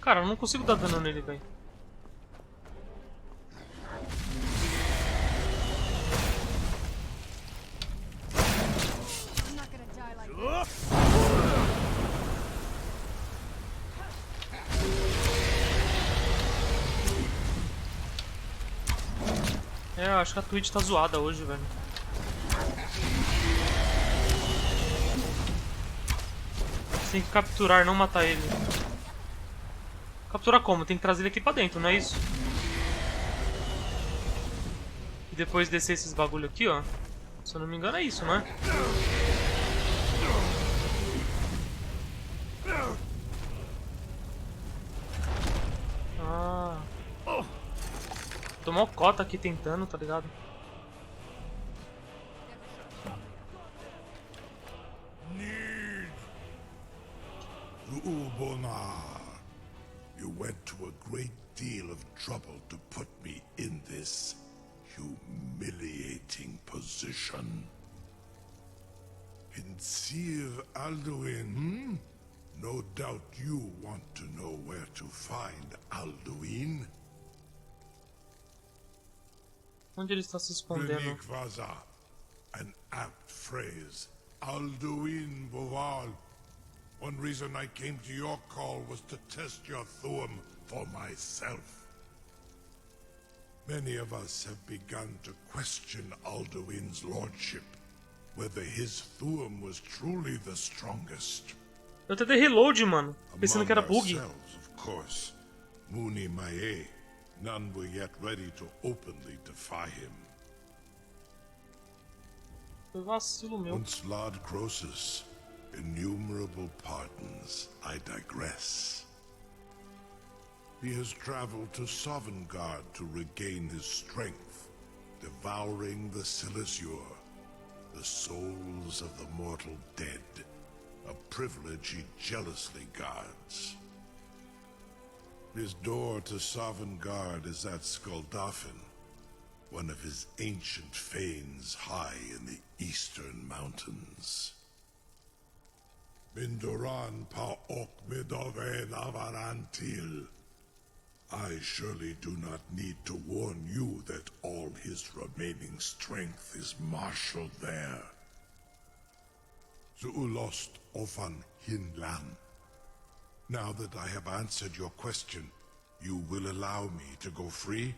Cara, eu não consigo dar dano nele, velho. É, eu acho que a Twitch tá zoada hoje, velho. Você tem que capturar, não matar ele. Capturar como? Tem que trazer ele aqui pra dentro, não é isso? E depois descer esses bagulho aqui, ó. Se eu não me engano é isso, não é? Ah. Tomou cota aqui tentando, tá ligado? Zuubonar, you went to a great deal of trouble to put me in this humiliating position. Insir Alduin, No doubt you want to know where to find Alduin. Onde ele está se escondendo? Renikvaza, an apt phrase. Alduin Boval. One reason I came to your call was to test your thuum for myself. Many of us have begun to question Alduin's lordship, whether his thuum was truly the strongest. Eu tentei reload, mano, pensando que era Among bug. ourselves, of course, Muni Mae, none were yet ready to openly defy him. Foi vacilo meu. Once Lord Croesus, innumerable pardons, I digress. He has traveled to Sovngarde to regain his strength, devouring the Silesure, the souls of the mortal dead, a privilege he jealously guards. His door to Sovngarde is at Skuldafn, one of his ancient fanes high in the eastern mountains. Mindoran pa ok midoven avarantil. I surely do not need to warn you that all his remaining strength is marshaled there. Zuulost ofan hinlan. Now that I have answered your question, you will allow me to go free?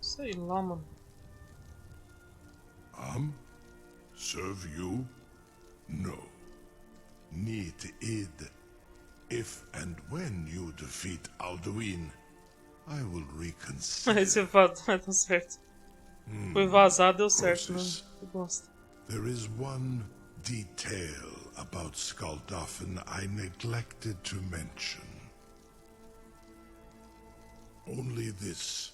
Sei lá, mano. Serve you? No. Need id. If and when you defeat Alduin, I will reconsider. Esse fato vai dar certo. Foi vazado, deu certo, né? Eu gosto. There is one detail about Skuldafn I neglected to mention. Only this.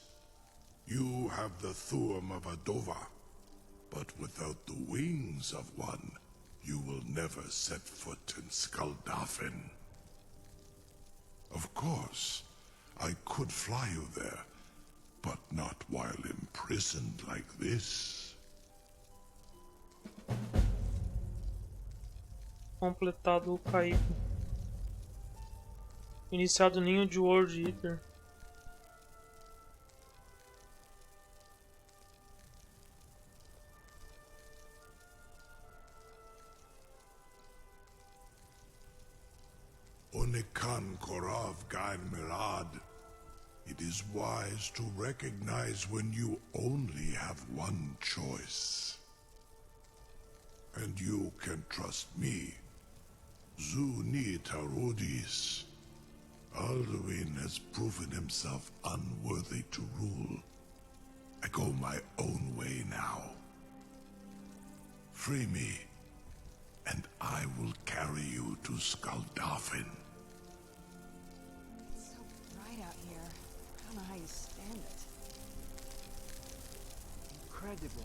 You have the thuum of a Dova, but without the wings of one, you will never set foot in Skuldafn. Of course, I could fly you there, but not while imprisoned like this. Completado o caído. Iniciado o ninho de World Eater. Onikan Korav Gain Mirad. It is wise to recognize when you only have one choice. And you can trust me. Zuni Tarudis. Alduin has proven himself unworthy to rule. I go my own way now. Free me, and I will carry you to Skuldafn. It's so bright out here. I don't know how you stand it. Incredible.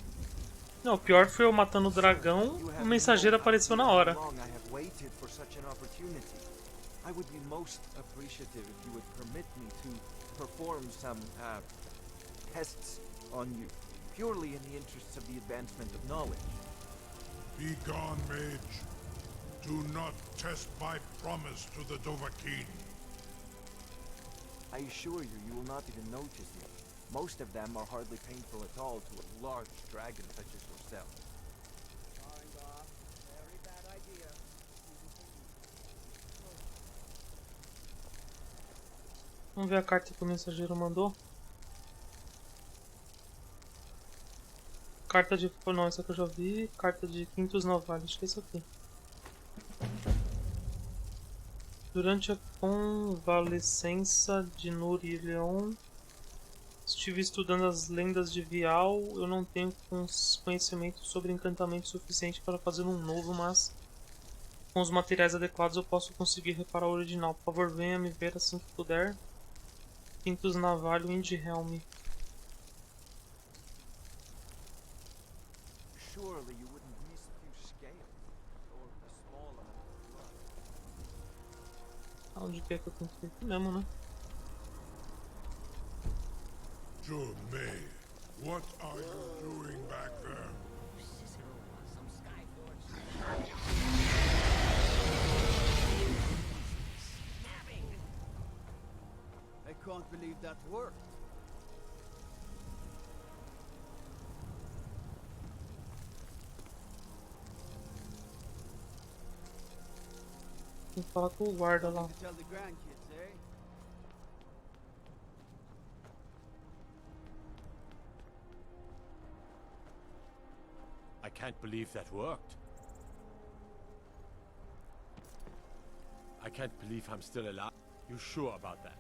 Não, o pior foi eu matando o dragão, o mensageiro apareceu na hora. I would be most appreciative if you would permit me to perform some tests on you, purely in the interests of the advancement of knowledge. Be gone, mage. Do not test my promise to the Dovahkiin. I assure you, you will not even notice me. Most of them are hardly painful at all to a large dragon such as yourself. Very bad idea. Vamos ver a carta que o mensageiro mandou. Carta de... Não, essa que eu já vi. Carta de Quintus Novalis. Acho que é isso aqui. Durante a convalescença de Nurilion, estive estudando as lendas de Vial. Eu não tenho conhecimento sobre encantamento suficiente para fazer um novo, mas com os materiais adequados eu posso conseguir reparar o original. Por favor, venha me ver assim que puder. Quintus navalho Windhelm. Surely you wouldn't miss a few scales or a small amount of blood. Onde que é que eu tenho que ir aqui mesmo, né? What are you doing back there? I can't believe that worked. Tem que falar com o guarda lá. Tell the grandkids, eh? I can't believe that worked. I can't believe I'm still alive. You sure about that?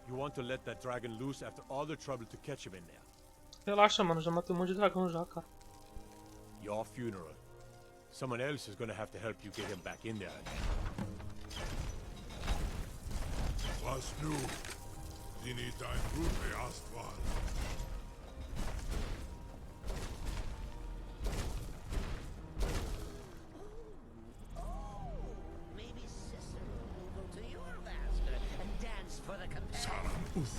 You want to let that dragon loose after all the trouble to catch him in there? Relaxa, mano. Já matei um monte de dragão já, cara. Your funeral. Someone else is gonna have to help you get him back in there again. Was nu? Dini dein Blut beast war. Maybe Cicero will go to your master and dance for the companions.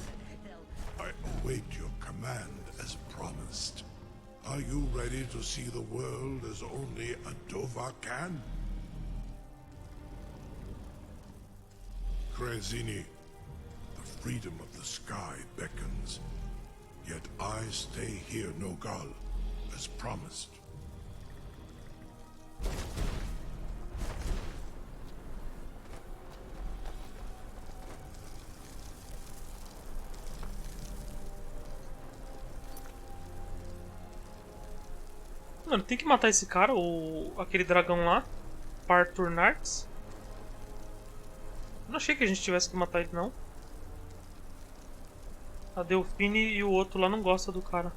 I await your command as promised. Are you ready to see the world as only a Dova can? Krezini, the freedom of the sky beckons. Yet I stay here, Nogal, as promised. Mano, tem que matar esse cara, aquele dragão lá. Parturnarx. Não achei que a gente tivesse que matar ele, não. A Delfine e o outro lá não gostam do cara.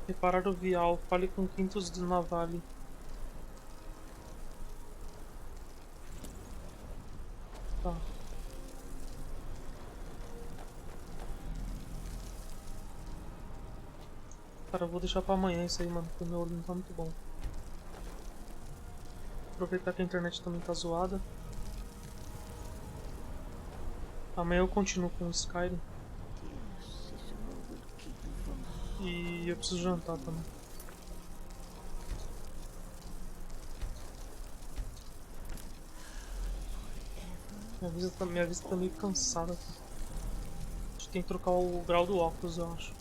Reparar o vial. Fale com Quintus do Navalho. Tá. Cara, eu vou deixar pra amanhã isso aí, mano, porque meu olho não tá muito bom. Aproveitar que a internet também tá zoada. Amanhã eu continuo com o Skyrim. E eu preciso jantar também. Minha vista tá meio cansada. A gente tem que trocar o grau do óculos, eu acho.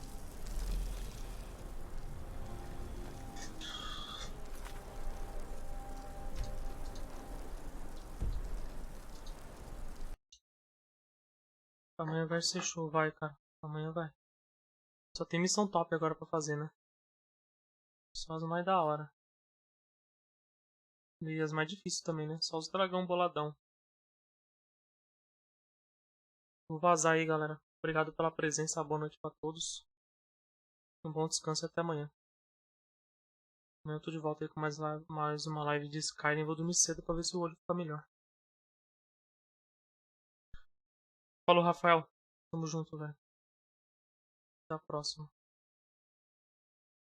Amanhã vai ser show, vai, cara. Amanhã vai. Só tem missão top agora pra fazer, né? Só as mais da hora. E as mais difíceis também, né? Só os dragão boladão. Vou vazar aí, galera. Obrigado pela presença. Boa noite pra todos. Um bom descanso e até amanhã. Amanhã eu tô de volta aí com mais uma live de Skyrim. Vou dormir cedo pra ver se o olho fica melhor. Falou, Rafael. Tamo junto, velho. Até a próxima.